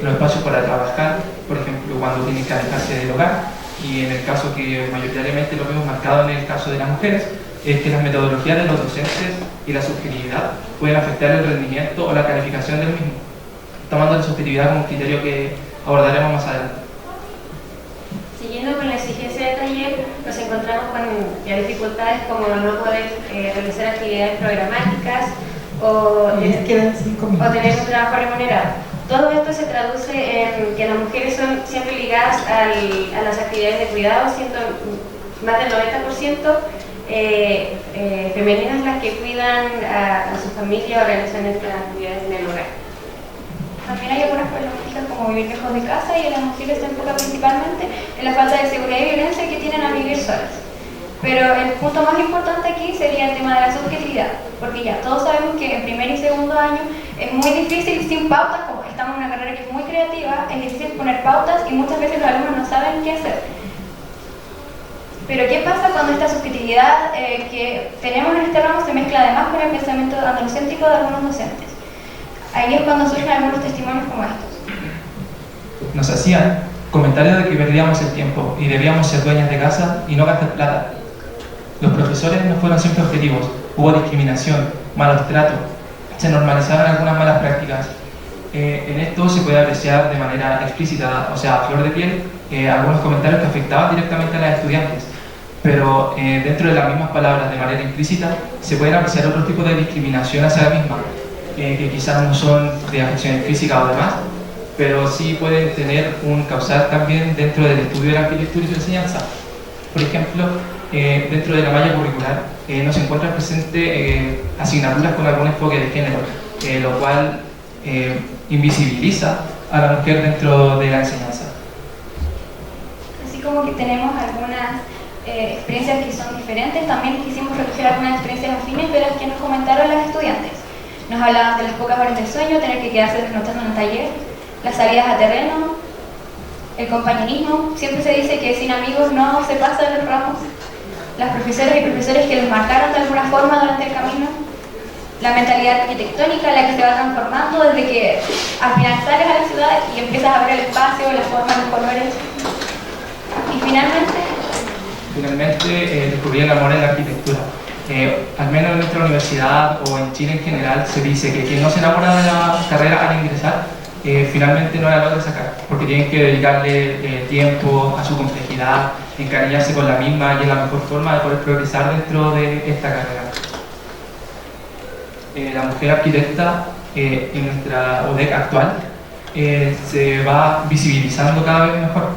los espacios para trabajar, por ejemplo, cuando tienen que alejarse del hogar, y en el caso que mayoritariamente lo vemos marcado en el caso de las mujeres, es que las metodologías de los docentes y la subjetividad pueden afectar el rendimiento o la calificación del mismo, tomando la subjetividad como un criterio que abordaremos más adelante. Siguiendo con la exigencia del taller, nos encontramos con dificultades como no poder realizar actividades programáticas o tener un trabajo remunerado. Todo esto se traduce en que las mujeres son siempre ligadas a las actividades de cuidado, siendo más del 90% femeninas las que cuidan a su familia o realizan estas actividades en el hogar. También hay algunas problemáticas como vivir lejos de casa, y en las mujeres se enfoca principalmente en la falta de seguridad y violencia que tienen al vivir solas. Pero el punto más importante aquí sería el tema de la subjetividad, porque ya todos sabemos que en primer y segundo año es muy difícil sin pautas, como estamos en una carrera que es muy creativa, es difícil poner pautas y muchas veces los alumnos no saben qué hacer. Pero ¿qué pasa cuando esta subjetividad que tenemos en este ramo se mezcla además con el pensamiento androcéntrico de algunos docentes? Ahí es cuando surgen algunos testimonios como estos. Nos hacían comentarios de que perdíamos el tiempo y debíamos ser dueñas de casa y no gastar plata. Los profesores no fueron siempre objetivos, hubo discriminación, malos tratos, se normalizaron algunas malas prácticas En esto se puede apreciar de manera explícita, o sea, a flor de piel, algunos comentarios que afectaban directamente a las estudiantes, pero dentro de las mismas palabras, de manera implícita, se pueden apreciar otros tipos de discriminación hacia la misma, que quizás no son de afecciones físicas o demás, pero sí pueden tener un causal también dentro del estudio de la arquitectura y su enseñanza. Por ejemplo, dentro de la malla curricular no se encuentran presentes asignaturas con algún enfoque de género, lo cual invisibiliza a la mujer dentro de la enseñanza. Así como que tenemos algunas experiencias que son diferentes, también quisimos recoger algunas experiencias afines de las que nos comentaron las estudiantes. Nos hablaban de las pocas horas de sueño, tener que quedarse desnotando en el taller, las salidas a terreno, el compañerismo. Siempre se dice que sin amigos no se pasan los ramos, las profesoras y profesores que los marcaron de alguna forma durante el camino, la mentalidad arquitectónica, la que se va transformando desde que al final sales a la ciudad y empiezas a ver el espacio, la forma, los colores. Y finalmente descubrí el amor en la arquitectura. Al menos en nuestra universidad o en Chile en general se dice que quien no se enamora de la carrera al ingresar finalmente no la logra sacar, porque tienen que dedicarle tiempo a su complejidad, encariñarse con la misma, y es la mejor forma de poder progresar dentro de esta carrera. La mujer arquitecta en nuestra UDEC actual se va visibilizando cada vez mejor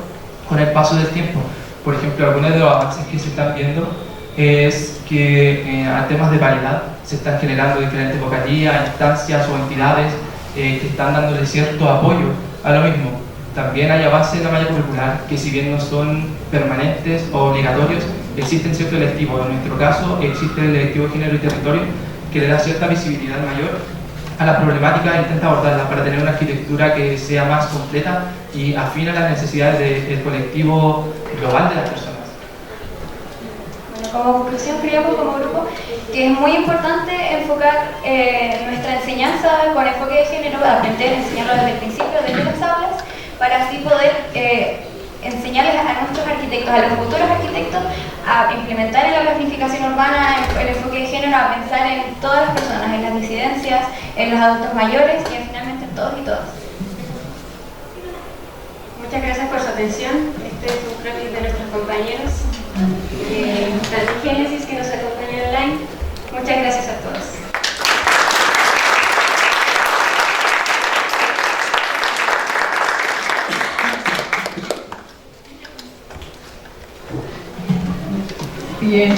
con el paso del tiempo. Por ejemplo, algunos de los avances que se están viendo es que a temas de paridad se están generando diferentes vocalías, instancias o entidades que están dándole cierto apoyo a lo mismo. También hay avances en la malla curricular que, si bien no son permanentes o obligatorios, existen ciertos electivos. En nuestro caso existe el electivo de género y territorio, que le da cierta visibilidad mayor a la problemática e intenta abordarla para tener una arquitectura que sea más completa y afina las necesidades del colectivo global de las personas. Bueno, como conclusión, creemos como grupo que es muy importante enfocar nuestra enseñanza con enfoque de género, aprender a enseñarlo desde el principio, desde las aulas, para así poder enseñarles a nuestros arquitectos, a los futuros arquitectos, a implementar en la planificación urbana el enfoque de género, a pensar en todas las personas, en las disidencias, en los adultos mayores y finalmente en todos y todas. Muchas gracias por su atención. Este es un croquis de nuestros compañeros de Génesis que nos acompañan online. Muchas gracias a todos. Bien,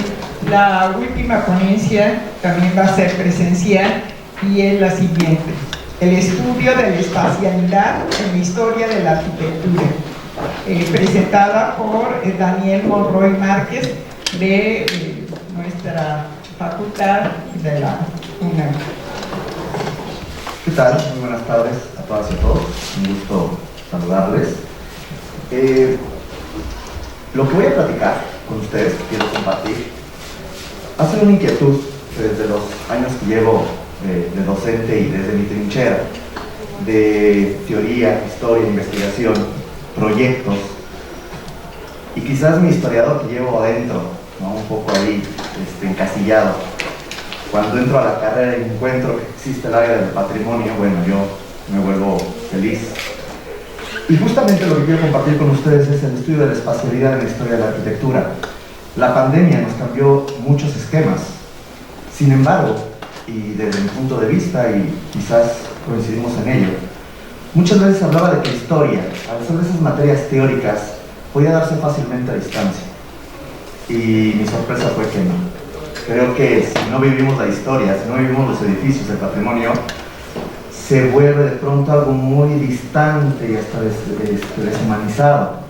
la última ponencia también va a ser presencial y es la siguiente: el estudio de la espacialidad en la historia de la arquitectura, presentada por Daniel Monroy Márquez de nuestra facultad de la UNAM. ¿Qué tal? Muy buenas tardes a todas y a todos, un gusto saludarles. Lo que voy a platicar con ustedes, que quiero compartir, ha sido una inquietud desde los años que llevo de docente y desde mi trinchera de teoría, historia, investigación, proyectos, y quizás mi historiador que llevo adentro, ¿no? Un poco ahí encasillado. Cuando entro a la carrera y encuentro que existe el área del patrimonio, bueno, yo me vuelvo feliz. Y justamente lo que quiero compartir con ustedes es el estudio de la espacialidad en la historia de la arquitectura. La pandemia nos cambió muchos esquemas. Sin embargo, y desde mi punto de vista, y quizás coincidimos en ello, muchas veces se hablaba de que la historia, al ser de esas materias teóricas, podía darse fácilmente a distancia. Y mi sorpresa fue que no. Creo que si no vivimos la historia, si no vivimos los edificios, el patrimonio, se vuelve de pronto algo muy distante y hasta deshumanizado.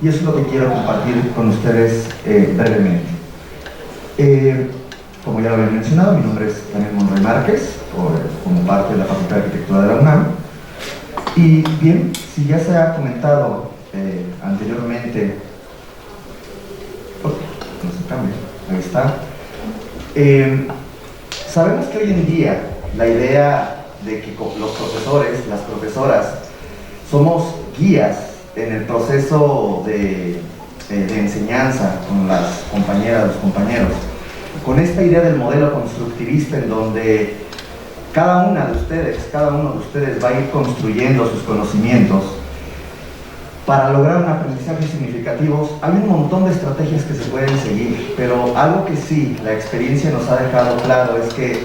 Y eso es lo que quiero compartir con ustedes brevemente. Como ya lo había mencionado, mi nombre es Daniel Monroy Márquez, como parte de la Facultad de Arquitectura de la UNAM. Y bien, si ya se ha comentado anteriormente, no se cambia, ahí está. Sabemos que hoy en día la idea de que los profesores, las profesoras, somos guías en el proceso de enseñanza con las compañeras, los compañeros, con esta idea del modelo constructivista en donde cada uno de ustedes va a ir construyendo sus conocimientos. Para lograr un aprendizaje significativo hay un montón de estrategias que se pueden seguir, pero algo que sí la experiencia nos ha dejado claro es que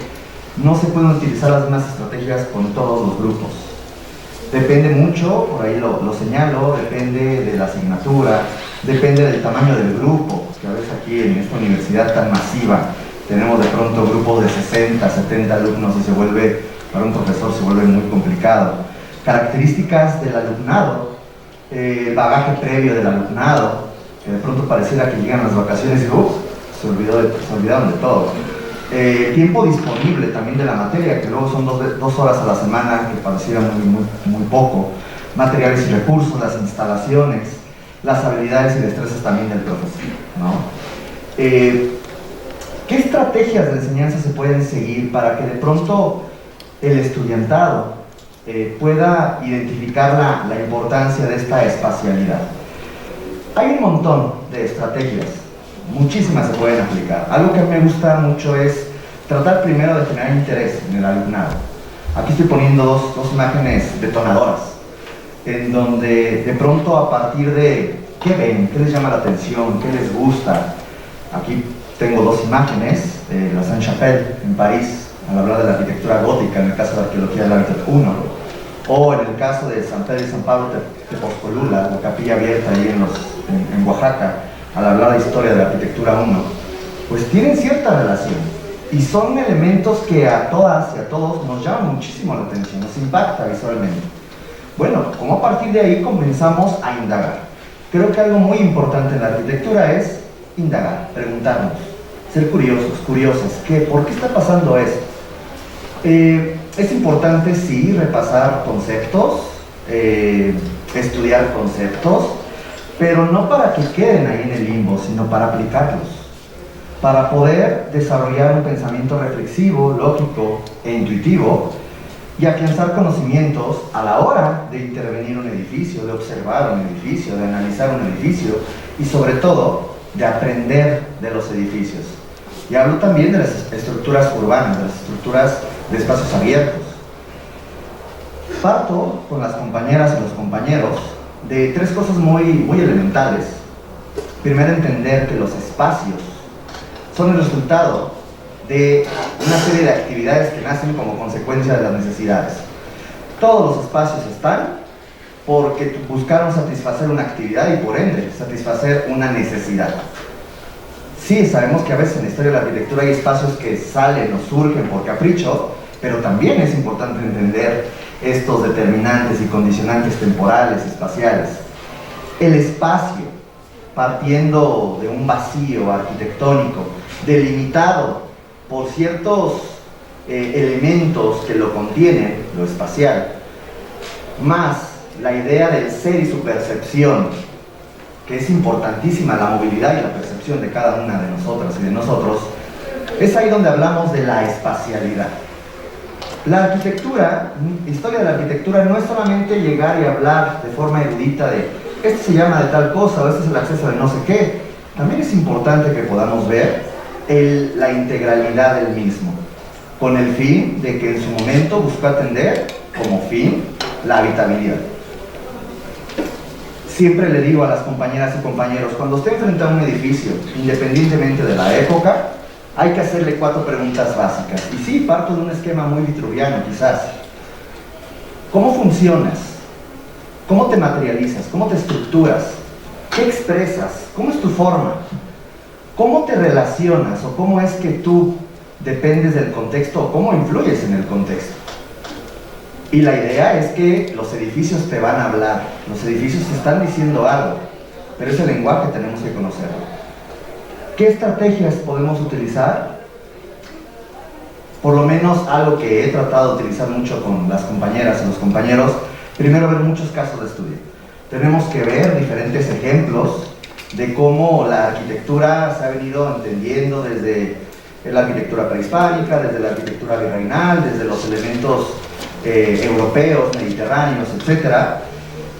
no se pueden utilizar las mismas estrategias con todos los grupos. Depende mucho, por ahí lo señalo, depende de la asignatura, depende del tamaño del grupo, que a veces aquí en esta universidad tan masiva tenemos de pronto grupos de 60, 70 alumnos y para un profesor se vuelve muy complicado. Características del alumnado, el bagaje previo del alumnado, que de pronto pareciera que llegan las vacaciones y se olvidaron de todo. Tiempo disponible también de la materia, que luego son 2 horas a la semana, que pareciera muy poco. Materiales y recursos, las instalaciones, las habilidades y destrezas también del profesor, ¿no? ¿Qué estrategias de enseñanza se pueden seguir para que de pronto el estudiantado pueda identificar la importancia de esta espacialidad? Hay un montón de estrategias, muchísimas se pueden aplicar. Algo que me gusta mucho es tratar primero de generar interés en el alumnado. Aquí estoy poniendo dos imágenes detonadoras, en donde de pronto a partir de qué ven, qué les llama la atención, qué les gusta. Aquí tengo 2 imágenes de la Sainte-Chapelle en París, al hablar de la arquitectura gótica, en el caso de la arqueología del hábitat 1, o en el caso de San Pedro y San Pablo de Poscolula, la capilla abierta ahí en Oaxaca, al hablar de historia de la arquitectura 1, pues tienen cierta relación y son elementos que a todas y a todos nos llaman muchísimo la atención, nos impacta visualmente. Bueno, como a partir de ahí comenzamos a indagar. Creo que algo muy importante en la arquitectura es indagar, preguntarnos, ser curiosos, curiosas, ¿por qué está pasando esto? Es importante, sí, repasar conceptos, estudiar conceptos, pero no para que queden ahí en el limbo, sino para aplicarlos, para poder desarrollar un pensamiento reflexivo, lógico e intuitivo y afianzar conocimientos a la hora de intervenir en un edificio, de observar un edificio, de analizar un edificio y sobre todo de aprender de los edificios. Y hablo también de las estructuras urbanas, de las estructuras de espacios abiertos. Parto con las compañeras y los compañeros de 3 cosas muy elementales. Primero, entender que los espacios son el resultado de una serie de actividades que nacen como consecuencia de las necesidades. Todos los espacios están porque buscaron satisfacer una actividad y por ende satisfacer una necesidad. Sí, sabemos que a veces en la historia de la arquitectura hay espacios que salen o surgen por capricho, pero también es importante entender estos determinantes y condicionantes temporales, espaciales. El espacio, partiendo de un vacío arquitectónico, delimitado por ciertos elementos que lo contienen, lo espacial, más la idea del ser y su percepción, que es importantísima, la movilidad y la percepción de cada una de nosotras y de nosotros, es ahí donde hablamos de la espacialidad. La arquitectura, historia de la arquitectura, no es solamente llegar y hablar de forma erudita de esto se llama de tal cosa o este es el acceso de no sé qué. También es importante que podamos ver la integralidad del mismo, con el fin de que en su momento buscó atender como fin la habitabilidad. Siempre le digo a las compañeras y compañeros, cuando usted enfrenta a un edificio, independientemente de la época, hay que hacerle 4 preguntas básicas. Y sí, parto de un esquema muy vitruviano quizás. ¿Cómo funcionas? ¿Cómo te materializas? ¿Cómo te estructuras? ¿Qué expresas? ¿Cómo es tu forma? ¿Cómo te relacionas? ¿O cómo es que tú dependes del contexto? ¿O cómo influyes en el contexto? Y la idea es que los edificios te van a hablar, los edificios te están diciendo algo, pero ese lenguaje tenemos que conocerlo. ¿Qué estrategias podemos utilizar? Por lo menos algo que he tratado de utilizar mucho con las compañeras y los compañeros, primero ver muchos casos de estudio. Tenemos que ver diferentes ejemplos de cómo la arquitectura se ha venido entendiendo desde la arquitectura prehispánica, desde la arquitectura virreinal, desde los elementos europeos, mediterráneos, etc.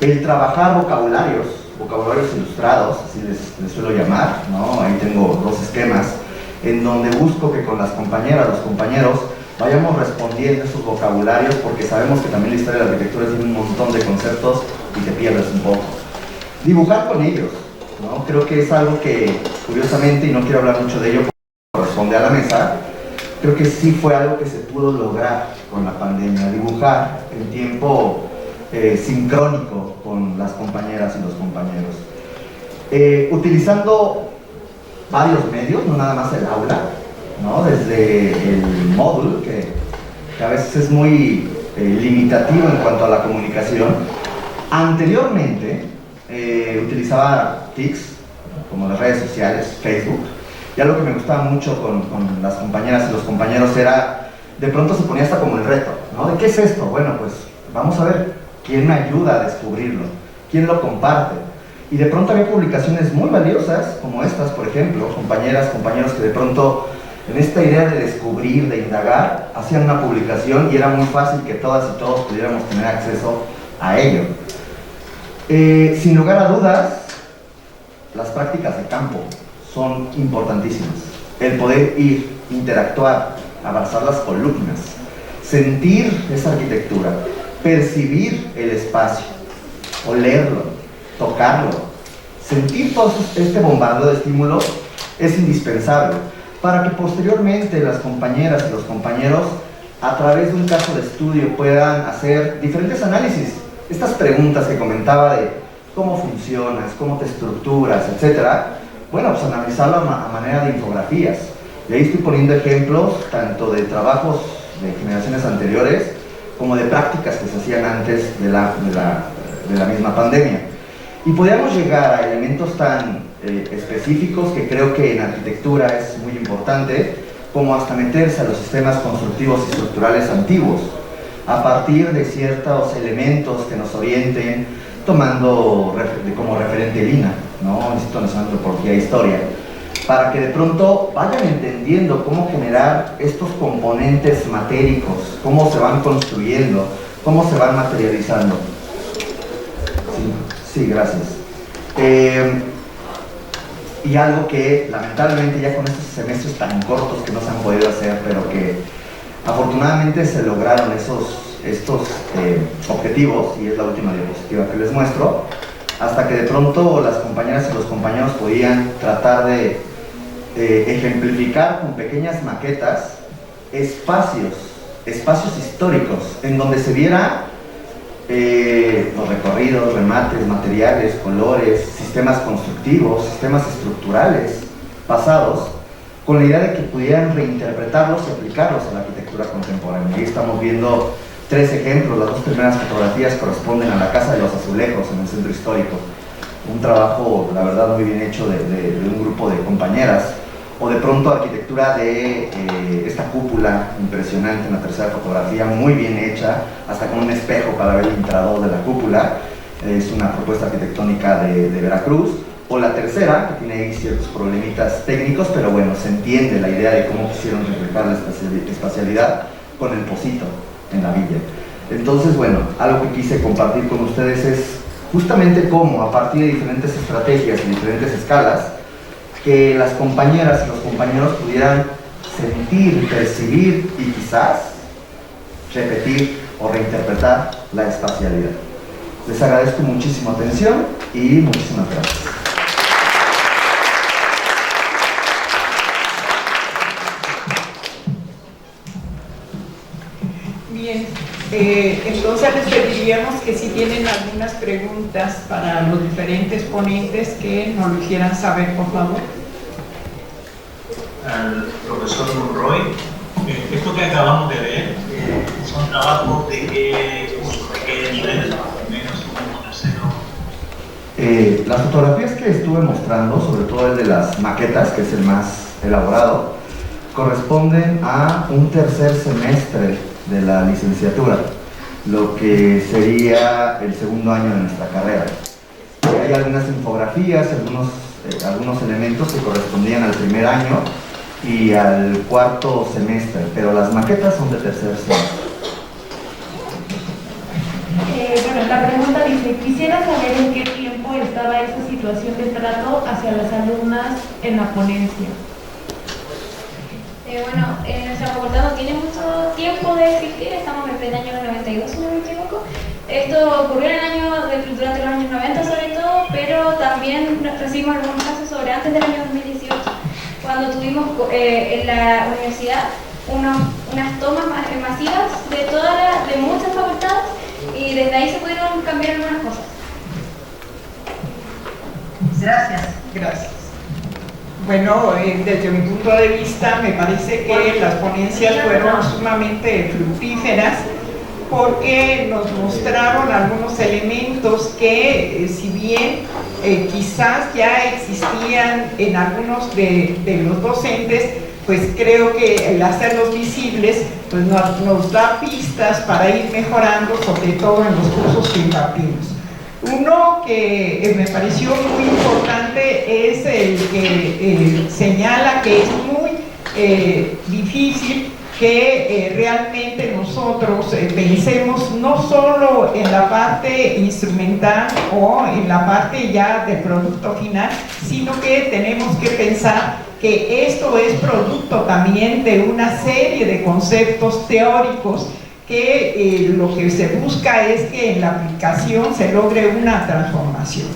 El trabajar vocabularios ilustrados, así les suelo llamar, ¿no? Ahí tengo 2 esquemas en donde busco que con las compañeras, los compañeros, vayamos respondiendo a esos vocabularios, porque sabemos que también la historia de la arquitectura tiene un montón de conceptos y te pierdes un poco. Dibujar con ellos, ¿no? Creo que es algo que, curiosamente, y no quiero hablar mucho de ello porque corresponde a la mesa, creo que sí fue algo que se pudo lograr con la pandemia, dibujar en tiempo sincrónico con las compañeras y los compañeros. Utilizando varios medios, no nada más el aula, ¿no? Desde el módulo, que a veces es muy limitativo en cuanto a la comunicación. Anteriormente utilizaba TICs, como las redes sociales, Facebook, y algo que me gustaba mucho con las compañeras y los compañeros era, de pronto se ponía hasta como el reto, ¿no? ¿De qué es esto? Bueno, pues vamos a ver quién me ayuda a descubrirlo, quién lo comparte. Y de pronto había publicaciones muy valiosas, como estas, por ejemplo, compañeras, compañeros que de pronto, en esta idea de descubrir, de indagar, hacían una publicación y era muy fácil que todas y todos pudiéramos tener acceso a ello. Sin lugar a dudas, las prácticas de campo son importantísimas. El poder ir, interactuar, abrazar las columnas, sentir esa arquitectura, percibir el espacio, olerlo, tocarlo, sentir todo este bombardeo de estímulos es indispensable para que posteriormente las compañeras y los compañeros, a través de un caso de estudio, puedan hacer diferentes análisis. Estas preguntas que comentaba de cómo funcionas, cómo te estructuras, etcétera, bueno, pues analizarlo a manera de infografías. Y ahí estoy poniendo ejemplos tanto de trabajos de generaciones anteriores como de prácticas que se hacían antes de la misma pandemia. Y podríamos llegar a elementos tan específicos que creo que en arquitectura es muy importante, como hasta meterse a los sistemas constructivos y estructurales antiguos, a partir de ciertos elementos que nos orienten, tomando como referente el INAH, ¿no? Instituto Nacional de Antropología e Historia, para que de pronto vayan entendiendo cómo generar estos componentes matéricos, cómo se van construyendo, cómo se van materializando. Sí, gracias. Y algo que lamentablemente ya con estos semestres tan cortos que no se han podido hacer, pero que afortunadamente se lograron estos objetivos, y es la última diapositiva que les muestro, hasta que de pronto las compañeras y los compañeros podían tratar de ejemplificar con pequeñas maquetas espacios históricos en donde se viera los recorridos, remates, materiales, colores, sistemas constructivos, sistemas estructurales pasados, con la idea de que pudieran reinterpretarlos y aplicarlos a la arquitectura contemporánea. Ahí estamos viendo 3 ejemplos. Las 2 primeras fotografías corresponden a la Casa de los Azulejos en el centro histórico, un trabajo, la verdad, muy bien hecho de un grupo de compañeras. O de pronto arquitectura de esta cúpula impresionante en la tercera fotografía, muy bien hecha, hasta con un espejo para ver el intrador de la cúpula. Es una propuesta arquitectónica de Veracruz. O la tercera, que tiene ahí ciertos problemitas técnicos, pero bueno, se entiende la idea de cómo quisieron reflejar la espacialidad con el pocito en la villa. Entonces, bueno, algo que quise compartir con ustedes es justamente cómo, a partir de diferentes estrategias y diferentes escalas, que las compañeras y los compañeros pudieran sentir, percibir y quizás repetir o reinterpretar la espacialidad. Les agradezco muchísimo atención y muchísimas gracias. Bien, entonces les pediríamos que si tienen algunas preguntas para los diferentes ponentes que nos lo hicieran saber, por favor. Al profesor Monroy, esto que acabamos de ver son trabajos de qué curso, de qué nivel, primero, segundo, tercero. Las fotografías que estuve mostrando, sobre todo el de las maquetas, que es el más elaborado, corresponden a un tercer semestre de la licenciatura, lo que sería el segundo año de nuestra carrera. Hay algunas infografías, algunos elementos que correspondían al primer año y al cuarto semestre, pero las maquetas son de tercer semestre. Bueno, la pregunta dice, quisiera saber en qué tiempo estaba esa situación de trato hacia las alumnas en la ponencia. porque bueno, nuestra facultad no tiene mucho tiempo de existir, estamos en el año 92, si no me equivoco. Esto ocurrió durante los años 90 sobre todo, pero también recibimos algunos casos sobre antes del año 2018, cuando tuvimos en la universidad unas tomas masivas de muchas facultades, y desde ahí se pudieron cambiar algunas cosas. Gracias. Gracias. Bueno, desde mi punto de vista me parece que las ponencias fueron sumamente fructíferas, porque nos mostraron algunos elementos que, si bien quizás ya existían en algunos de los docentes, pues creo que el hacerlos visibles pues nos da pistas para ir mejorando, sobre todo en los cursos que impartimos. Uno que me pareció muy importante es el que señala que es muy difícil que realmente nosotros pensemos no solo en la parte instrumental o en la parte ya del producto final, sino que tenemos que pensar que esto es producto también de una serie de conceptos teóricos que lo que se busca es que en la aplicación se logre una transformación.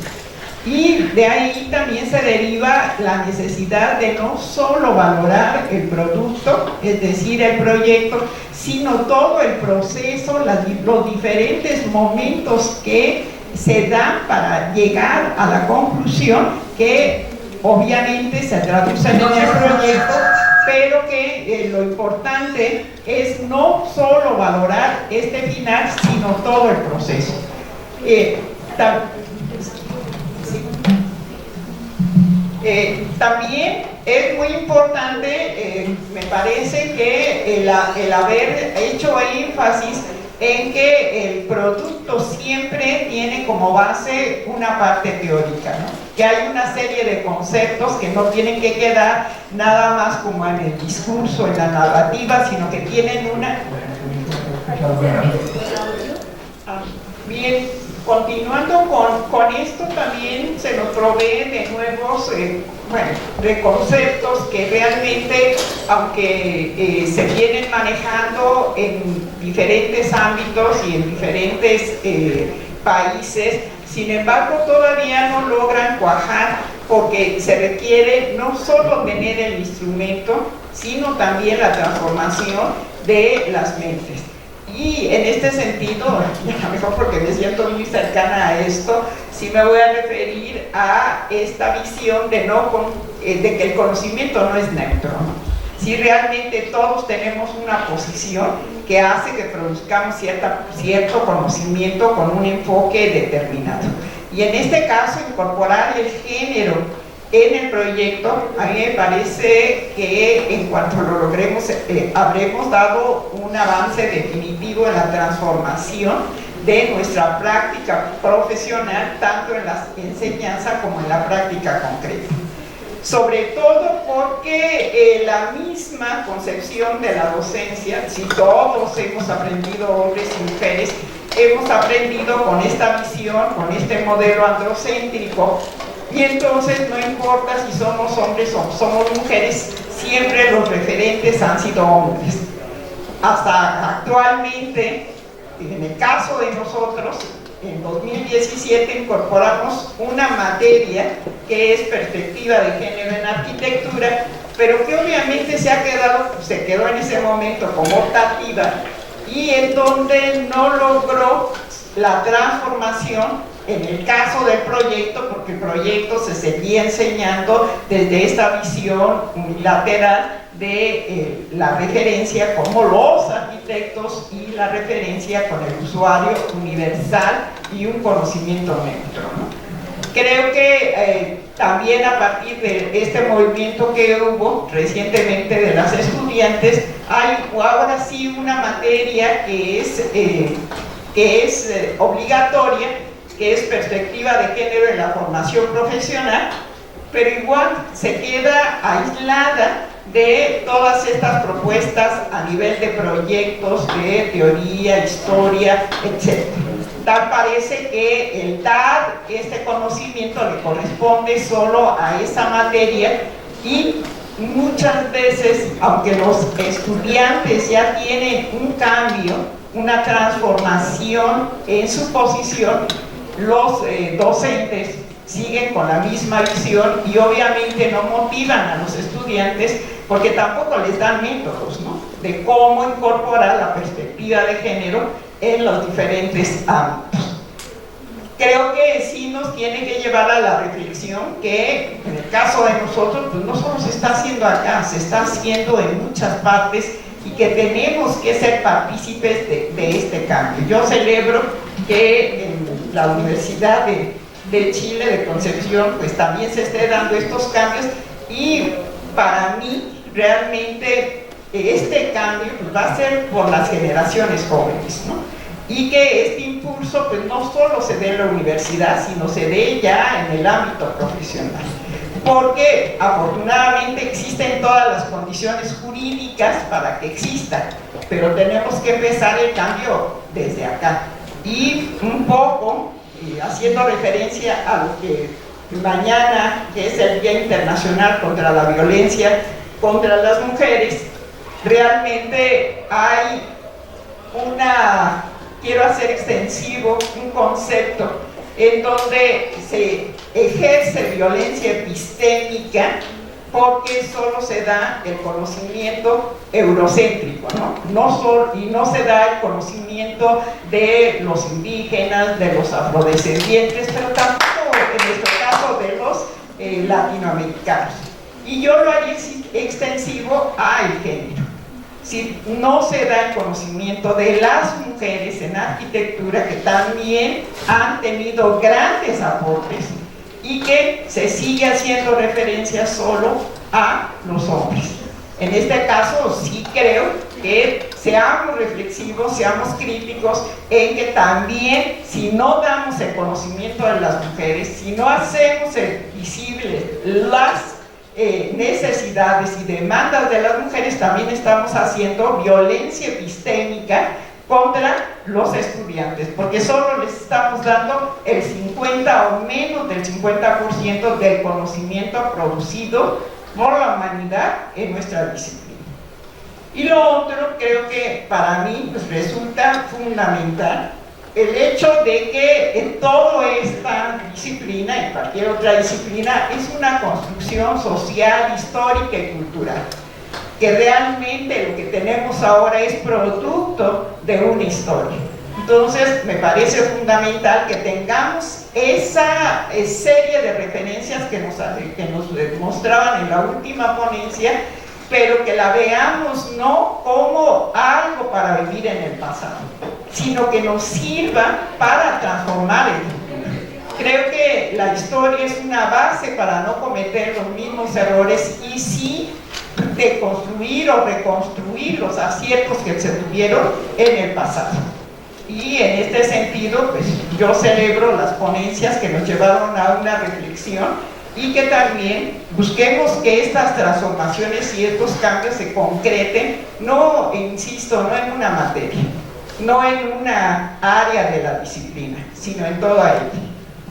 Y de ahí también se deriva la necesidad de no solo valorar el producto, es decir, el proyecto, sino todo el proceso, los diferentes momentos que se dan para llegar a la conclusión, que obviamente se traducen en el proyecto, pero que lo importante es no solo valorar este final, sino todo el proceso. También es muy importante, me parece que el haber hecho énfasis en que el producto siempre tiene como base una parte teórica, ¿no? Que hay una serie de conceptos que no tienen que quedar nada más como en el discurso, en la narrativa, sino que tienen una... Bien, continuando con esto, también se nos provee de nuevos de conceptos que realmente, aunque se vienen manejando en diferentes ámbitos y en diferentes países, sin embargo todavía no logran cuajar, porque se requiere no solo tener el instrumento, sino también la transformación de las mentes. Y en este sentido, a lo mejor porque me siento muy cercana a esto, sí me voy a referir a esta visión de que el conocimiento no es neutro, ¿no? Si realmente todos tenemos una posición que hace que produzcamos cierto conocimiento con un enfoque determinado. Y en este caso, incorporar el género en el proyecto, a mí me parece que en cuanto lo logremos, habremos dado un avance definitivo en la transformación de nuestra práctica profesional, tanto en la enseñanza como en la práctica concreta. Sobre todo porque la misma concepción de la docencia, si todos hemos aprendido, hombres y mujeres, hemos aprendido con esta visión, con este modelo androcéntrico, y entonces no importa si somos hombres o somos mujeres, siempre los referentes han sido hombres. Hasta actualmente, en el caso de nosotros, en 2017 incorporamos una materia que es perspectiva de género en arquitectura, pero que obviamente se quedó en ese momento como optativa, y en donde no logró la transformación en el caso del proyecto, porque el proyecto se seguía enseñando desde esta visión unilateral de la referencia como los arquitectos y la referencia con el usuario universal y un conocimiento neutro, ¿no? Creo que también a partir de este movimiento que hubo recientemente de las estudiantes, hay ahora sí una materia que es obligatoria, que es perspectiva de género en la formación profesional, pero igual se queda aislada de todas estas propuestas a nivel de proyectos, de teoría, historia, etc. Tal parece que el dar este conocimiento le corresponde solo a esa materia, y muchas veces, aunque los estudiantes ya tienen un cambio, una transformación en su posición, los docentes siguen con la misma visión y obviamente no motivan a los estudiantes porque tampoco les dan métodos, ¿no?, de cómo incorporar la perspectiva de género en los diferentes ámbitos. Creo que sí nos tiene que llevar a la reflexión que en el caso de nosotros, pues no solo se está haciendo acá, se está haciendo en muchas partes y que tenemos que ser partícipes de este cambio. Yo celebro que en la Universidad de Chile, de Concepción, pues también se esté dando estos cambios y para mí realmente este cambio pues, va a ser por las generaciones jóvenes, ¿no? Y que este impulso pues no solo se dé en la universidad, sino se dé ya en el ámbito profesional. Porque afortunadamente existen todas las condiciones jurídicas para que exista, pero tenemos que empezar el cambio desde acá. Y un poco, haciendo referencia a lo que mañana, que es el Día Internacional contra la Violencia contra las Mujeres, realmente hay quiero hacer extensivo un concepto en donde se ejerce violencia epistémica porque solo se da el conocimiento eurocéntrico, ¿no? Y no se da el conocimiento de los indígenas, de los afrodescendientes, pero tampoco en nuestro caso de los latinoamericanos. Y yo lo haría extensivo al género. Si no se da el conocimiento de las mujeres en arquitectura, que también han tenido grandes aportes y que se sigue haciendo referencia solo a los hombres. En este caso sí creo que seamos reflexivos, seamos críticos en que también si no damos el conocimiento de las mujeres, si no hacemos visibles las necesidades y demandas de las mujeres, también estamos haciendo violencia epistémica contra los estudiantes, porque solo les estamos dando el 50 o menos del 50% del conocimiento producido por la humanidad en nuestra disciplina. Y lo otro, creo que para mí pues, resulta fundamental el hecho de que en toda esta disciplina, en cualquier otra disciplina, es una construcción social, histórica y cultural, que realmente lo que tenemos ahora es producto de una historia. Entonces me parece fundamental que tengamos esa serie de referencias que nos mostraban en la última ponencia, pero que la veamos no como algo para vivir en el pasado, sino que nos sirva para transformar el futuro. Creo que la historia es una base para no cometer los mismos errores y sí de construir o reconstruir los aciertos que se tuvieron en el pasado. Y en este sentido, pues yo celebro las ponencias que nos llevaron a una reflexión y que también busquemos que estas transformaciones y estos cambios se concreten, no, insisto, no en una materia, no en una área de la disciplina, sino en toda ella.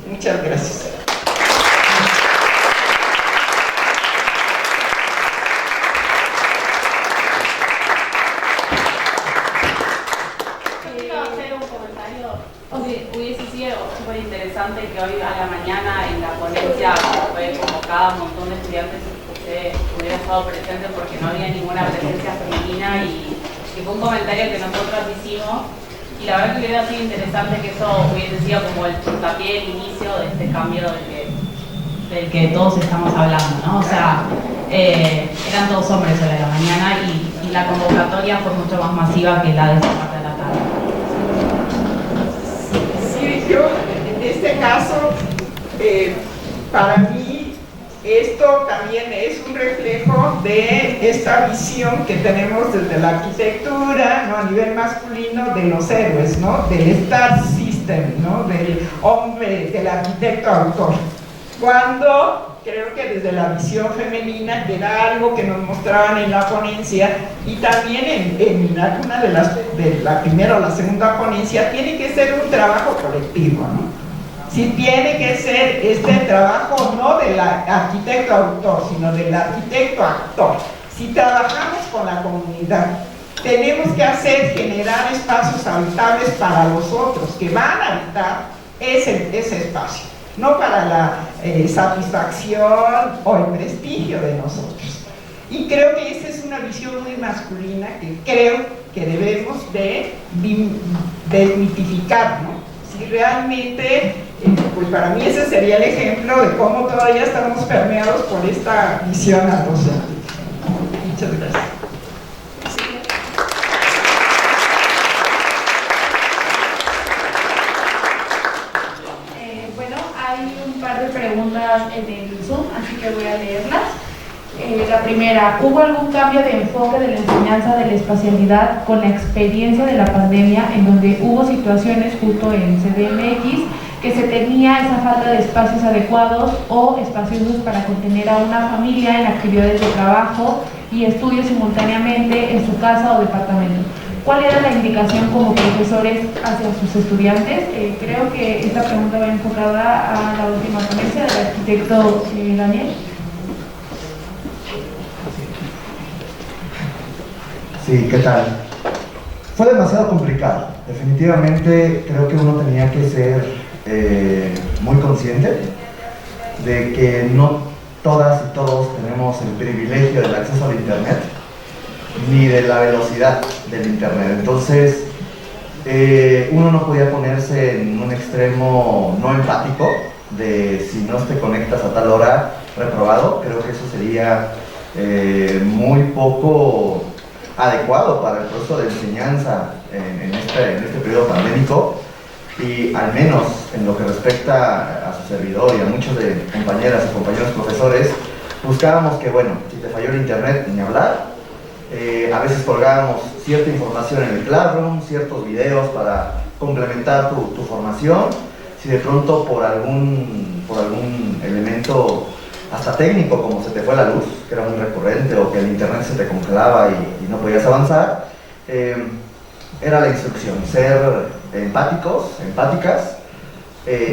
Muchas gracias. Hubiese sido súper interesante que hoy a la mañana en la ponencia fue convocada un montón de estudiantes y que usted hubiera estado presente porque no había ninguna presencia femenina y fue un comentario que nosotros hicimos y la verdad que hubiera sido interesante que eso hubiese sido como el puntapié, el inicio de este cambio del que todos estamos hablando, ¿no? O sea, eran todos hombres hoy a la mañana y la convocatoria fue mucho más masiva que la de esta parte de la tarde. Yo, en este caso, para mí, esto también es un reflejo de esta visión que tenemos desde la arquitectura, ¿no? A nivel masculino, de los héroes, ¿no? Del Star System, ¿no? Del hombre, del arquitecto autor. Cuando creo que desde la visión femenina, que era algo que nos mostraban en la ponencia y también en alguna de la primera o la segunda ponencia, tiene que ser un trabajo colectivo, ¿no? Si tiene que ser este trabajo no del arquitecto autor, sino del arquitecto actor. Si trabajamos con la comunidad, tenemos que generar espacios habitables para los otros que van a habitar ese espacio, no para la satisfacción o el prestigio de nosotros. Y creo que esta es una visión muy masculina que creo que debemos de desmitificar, ¿no? Si realmente, pues para mí ese sería el ejemplo de cómo todavía estamos permeados por esta visión androcéntrica. Muchas gracias. Bueno, hay un par de preguntas en el Zoom, así que voy a leerlas. La primera, ¿hubo algún cambio de enfoque de la enseñanza de la espacialidad con la experiencia de la pandemia, en donde hubo situaciones justo en CDMX que se tenía esa falta de espacios adecuados o espacios para contener a una familia en actividades de trabajo y estudios simultáneamente en su casa o departamento? ¿Cuál era la indicación como profesores hacia sus estudiantes? Creo que esta pregunta va enfocada a la última ponencia del arquitecto Daniel. Sí, ¿qué tal? Fue demasiado complicado. Definitivamente creo que uno tenía que ser muy consciente de que no todas y todos tenemos el privilegio del acceso al internet ni de la velocidad del internet. Entonces uno no podía ponerse en un extremo no empático de si no te conectas a tal hora, reprobado. Creo que eso sería muy poco adecuado para el proceso de enseñanza en este periodo pandémico, y al menos en lo que respecta a su servidor y a muchos de compañeras y compañeros profesores, buscábamos que, bueno, si te falló el internet, ni hablar. A veces colgábamos cierta información en el Classroom, ciertos videos para complementar tu formación. Si de pronto por algún elemento hasta técnico, como se te fue la luz, que era muy recurrente, o que el internet se te congelaba y no podías avanzar, era la instrucción, ser empáticas,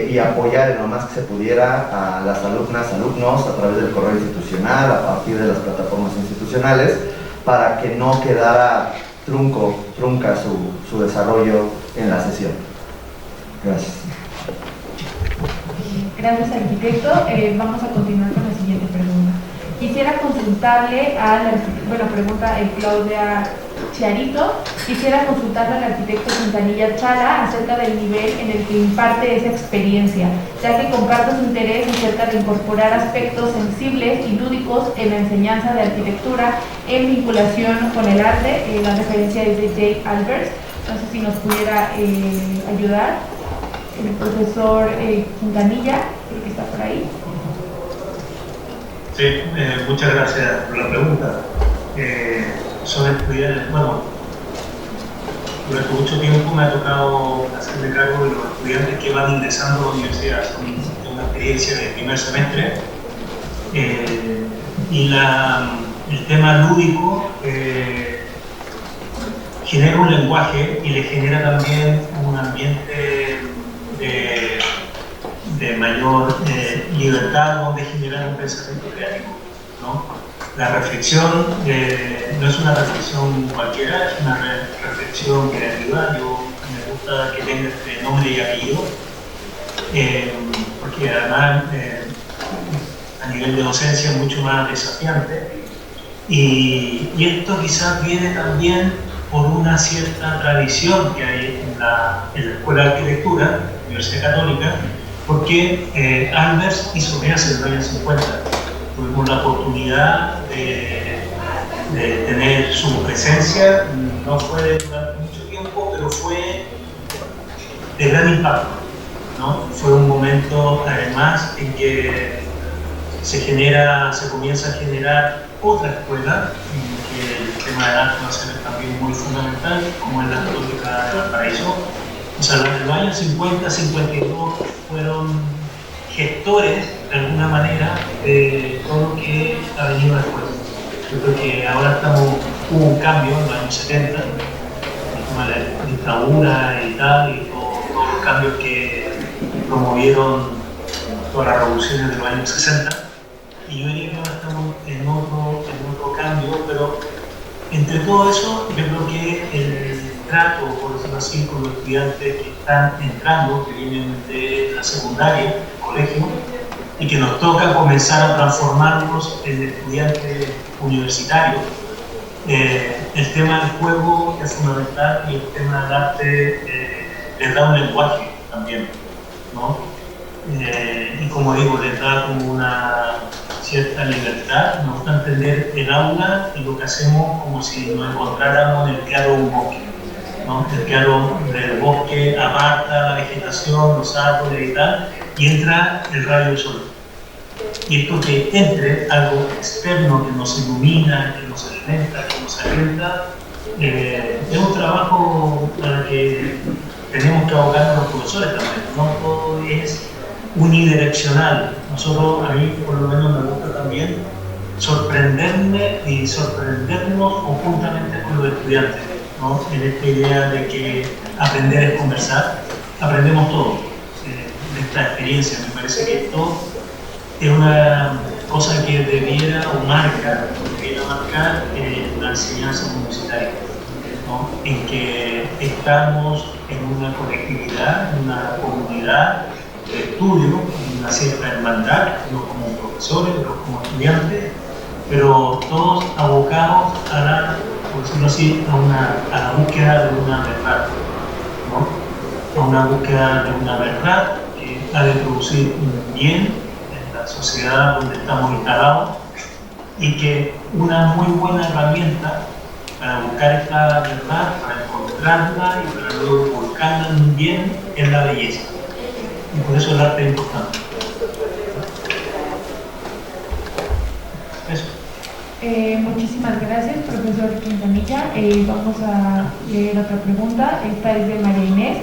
y apoyar en lo más que se pudiera a las alumnas, alumnos a través del correo institucional, a partir de las plataformas institucionales, para que no quedara trunca su desarrollo en la sesión. Gracias. Gracias, arquitecto. Vamos a continuar con la siguiente pregunta. Quisiera consultarle pregunta Claudia Chiarito, quisiera consultarle al arquitecto Quintanilla Chala acerca del nivel en el que imparte esa experiencia, ya que comparto su interés acerca de incorporar aspectos sensibles y lúdicos en la enseñanza de arquitectura en vinculación con el arte. La referencia es de Jay Albers. No sé si nos pudiera ayudar el profesor Quintanilla, creo que está por ahí. Sí, muchas gracias por la pregunta. Son estudiantes, bueno, durante mucho tiempo me ha tocado hacerme cargo de los estudiantes que van ingresando a la universidad. Son una experiencia de primer semestre. Y el tema lúdico genera un lenguaje y le genera también un ambiente de mayor libertad, donde generar un pensamiento creativo, ¿no? La reflexión no es una reflexión cualquiera, es una reflexión creativa. Yo me gusta que tenga este nombre y apellido, porque además a nivel de docencia es mucho más desafiante, y esto quizás viene también por una cierta tradición que hay en la Escuela de Arquitectura, Universidad Católica, porque Albers hizo menos en los años 50. Tuvimos la oportunidad de tener su presencia, no fue durante mucho tiempo, pero fue de gran impacto, ¿no? Fue un momento además en que se comienza a generar otra escuela, en que el tema del arte va a ser también muy fundamental, como es la Católica de Valparaíso. O sea, en los años 50, 52 fueron gestores, de alguna manera, de todo lo que ha venido después. Yo creo que ahora hubo un cambio en los años 70, el tema de la dictadura y tal, y todos los cambios que promovieron todas las revoluciones de los años 60. Y yo diría que ahora estamos en otro cambio, pero entre todo eso, yo creo que el trato, por decirlo así, con los estudiantes que están entrando, que vienen de la secundaria, del colegio, y que nos toca comenzar a transformarnos en estudiantes universitarios. El tema del juego es fundamental y el tema del arte les da un lenguaje también, ¿no? Y como digo, les da como una cierta libertad, nos gusta entender el aula y lo que hacemos como si nos encontráramos en el claro de un bosque, ¿no? El claro del bosque aparta la vegetación, los árboles y tal, y entra el rayo del sol. Y esto que entre algo externo que nos ilumina, que nos alimenta, que nos alienta, es un trabajo para que tenemos que abocarnos los profesores también. No todo es unidireccional. Nosotros, a mí por lo menos me gusta también sorprenderme y sorprendernos conjuntamente con los estudiantes, ¿no? En esta idea de que aprender es conversar, aprendemos todo de esta experiencia. Me parece que esto es una cosa que debiera marcar la enseñanza universitaria, ¿no? En que estamos en una colectividad, en una comunidad de estudio, en una cierta hermandad, no como profesores, no como estudiantes, pero todos abocados a la, por decirlo así, a la búsqueda de una verdad, ¿no? A una búsqueda de una verdad que ha de producir un bien en la sociedad donde estamos instalados, y que una muy buena herramienta para buscar esta verdad, para encontrarla y para luego volcarla en un bien es la belleza. Y por eso el arte es importante. Eso. Muchísimas gracias, profesor Quintanilla. Vamos a leer otra pregunta. Esta es de María Inés.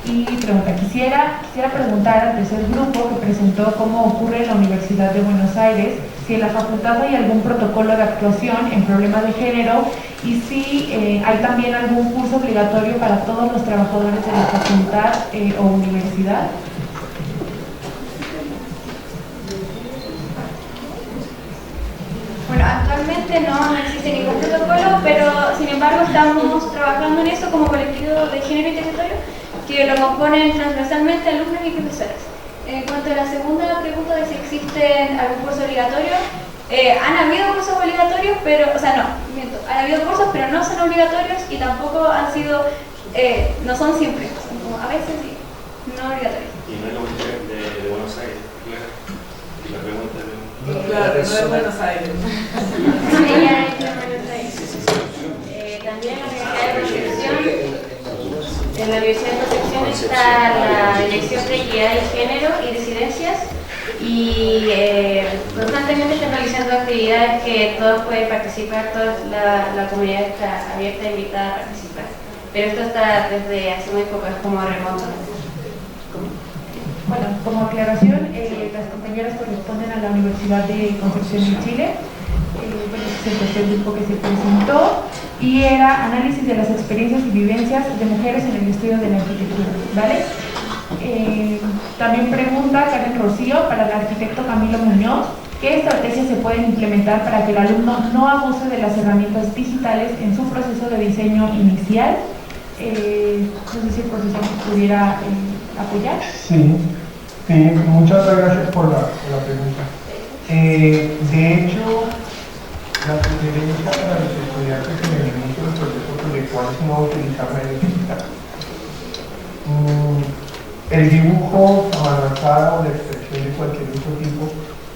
Y pregunta, quisiera preguntar al tercer grupo que presentó cómo ocurre en la Universidad de Buenos Aires, si en la facultad hay algún protocolo de actuación en problemas de género y si hay también algún curso obligatorio para todos los trabajadores de la facultad o universidad. Bueno, actualmente no existe ningún protocolo, pero sin embargo estamos trabajando en eso como colectivo de género y territorio, que lo componen transversalmente alumnos y profesores. En cuanto a la segunda pregunta de si existe algún curso obligatorio, han habido cursos obligatorios, pero, o sea, no, miento, han habido cursos, pero no son obligatorios y tampoco han sido, no son siempre, son como a veces sí, no obligatorios. Y no es la Universidad de Buenos Aires, claro. Y la pregunta de... Claro, no es Buenos Aires. Ella es de Buenos Aires. También en la Universidad de Concepción, en la Universidad de Concepción está la Dirección de Equidad de Género y Disidencias, y constantemente están realizando actividades que todos pueden participar, toda la comunidad está abierta e invitada a participar. Pero esto está desde hace muy poco, es como remoto. Bueno, como aclaración, las compañeras corresponden a la Universidad de Concepción en Chile. Bueno, este es el tercer grupo que se presentó y era análisis de las experiencias y vivencias de mujeres en el estudio de la arquitectura, ¿vale? También pregunta Karen Rocío para el arquitecto Camilo Muñoz, ¿qué estrategias se pueden implementar para que el alumno no abuse de las herramientas digitales en su proceso de diseño inicial? No sé si el profesor pudiera apoyar. Sí, muchas gracias por la pregunta. De hecho, la sugerencia para los estudiantes en el inicio del proceso proyectual es no utilizar redes digitales. El dibujo a mano alzada o la expresión de cualquier otro tipo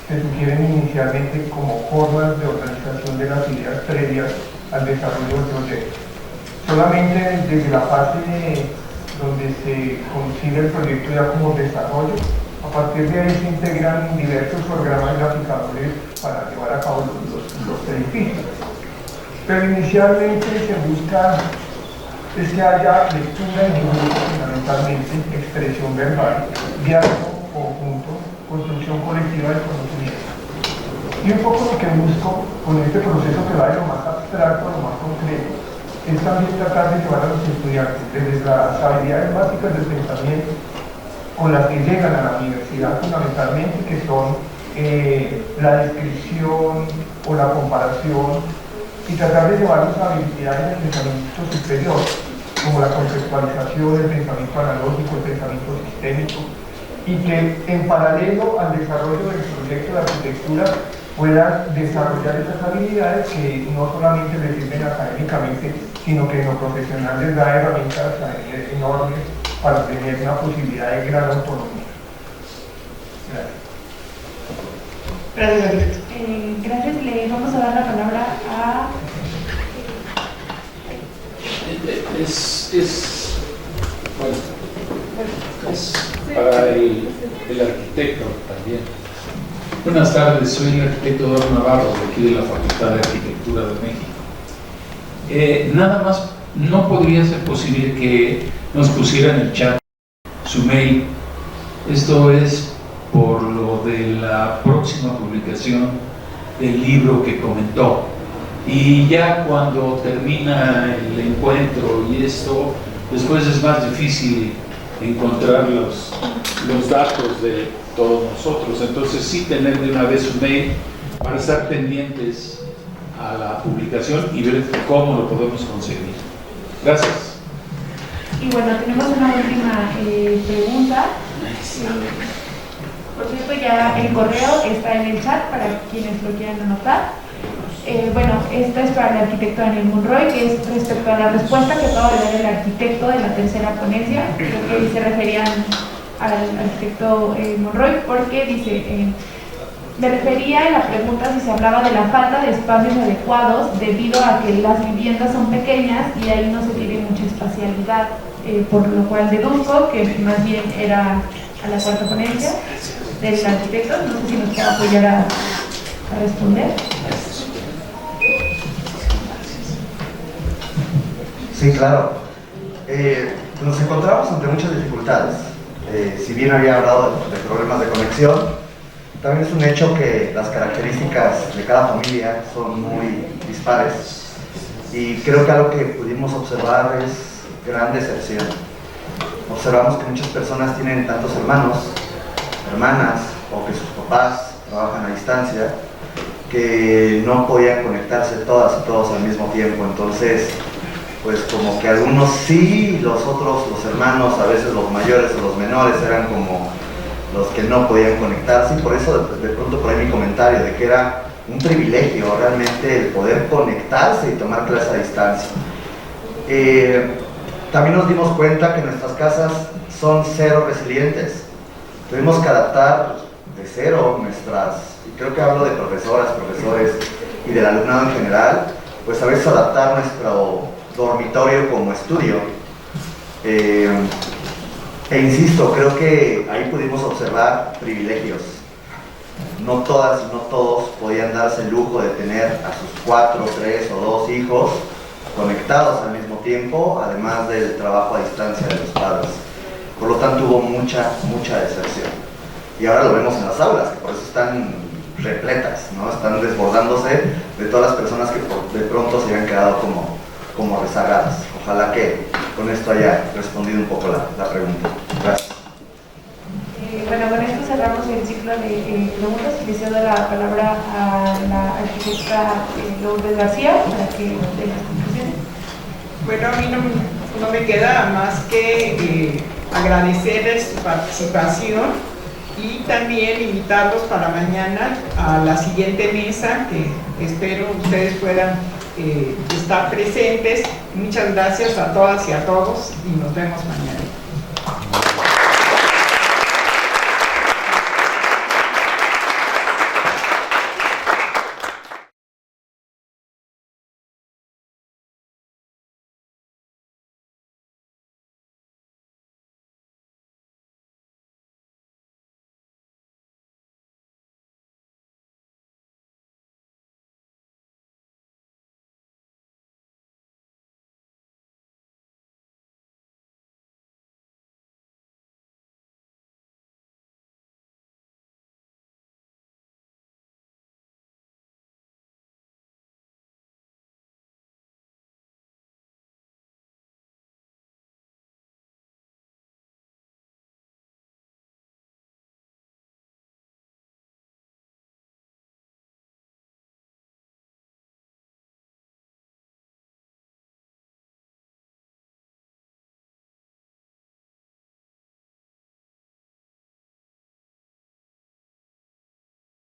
se sugieren inicialmente como formas de organización de las ideas previas al desarrollo del proyecto. Solamente desde la fase donde se concibe el proyecto ya como desarrollo, a partir de ahí se integran diversos programas graficadores para llevar a cabo los edificios. Pero inicialmente se busca es que haya lectura en dibujo, fundamentalmente, expresión verbal, diálogo conjunto, construcción colectiva del conocimiento. Y un poco lo que busco con este proceso que va de lo más abstracto a lo más concreto es también tratar de llevar a los estudiantes desde las habilidades básicas del pensamiento, con las que llegan a la universidad fundamentalmente, que son la descripción o la comparación, y tratar de llevarlos a habilidades del pensamiento superior, como la conceptualización, el pensamiento analógico, el pensamiento sistémico, y que en paralelo al desarrollo del proyecto de arquitectura puedan desarrollar esas habilidades que no solamente les sirven académicamente, sino que en lo profesional les da herramientas enormes para tener una posibilidad de gran autonomía. Gracias. Gracias, Gracias, le vamos a dar la palabra a... Es para el arquitecto también. Buenas tardes, soy el arquitecto Eduardo Navarro, de aquí de la Facultad de Arquitectura de México. Nada más, no podría ser posible que nos pusiera en el chat su mail. Esto es por lo de la próxima publicación del libro que comentó. Y ya cuando termina el encuentro y esto, después es más difícil encontrar los datos de todos nosotros. Entonces sí tener de una vez su mail para estar pendientes a la publicación y ver cómo lo podemos conseguir. Gracias. Y bueno, tenemos una última pregunta. Por cierto, ya el correo está en el chat para quienes lo quieran anotar. Bueno, esta es para el arquitecto Daniel Monroy, que es respecto a la respuesta que acaba de dar el arquitecto de la tercera ponencia. Creo que se referían al arquitecto Monroy, porque dice, me refería en la pregunta si se hablaba de la falta de espacios adecuados debido a que las viviendas son pequeñas y ahí no se tiene mucha espacialidad, por lo cual deduzco que más bien era a la cuarta ponencia del arquitecto. No sé si nos puede apoyar a responder. Sí, claro. Nos encontramos ante muchas dificultades. Si bien había hablado de problemas de conexión, también es un hecho que las características de cada familia son muy dispares. Y creo que algo que pudimos observar es gran deserción. Observamos que muchas personas tienen tantos hermanos, hermanas, o que sus papás trabajan a distancia, que no podían conectarse todas y todos al mismo tiempo. Entonces, pues como que algunos sí, los otros, los hermanos, a veces los mayores o los menores eran como los que no podían conectarse, y por eso de pronto por ahí mi comentario de que era un privilegio realmente el poder conectarse y tomar clases a distancia. También nos dimos cuenta que nuestras casas son cero resilientes. Tuvimos que adaptar de cero nuestras, y creo que hablo de profesoras, profesores y del alumnado en general, pues a veces adaptar nuestro dormitorio como estudio. Insisto, creo que ahí pudimos observar privilegios. No todas y no todos podían darse el lujo de tener a sus 4, 3 o 2 hijos conectados al mismo tiempo, además del trabajo a distancia de los padres. Por lo tanto, hubo mucha deserción. Y ahora lo vemos en las aulas, que por eso están repletas, ¿no? Están desbordándose de todas las personas que de pronto se habían quedado como rezagadas. Ojalá que con esto haya respondido un poco la pregunta. Gracias. Bueno, con esto cerramos el ciclo de preguntas y le cedo la palabra a la arquitecta Lourdes García para que dé las conclusiones. Bueno, a mí no me queda más que agradecerles su participación y también invitarlos para mañana a la siguiente mesa, que espero ustedes puedan estar presentes. Muchas gracias a todas y a todos y nos vemos mañana.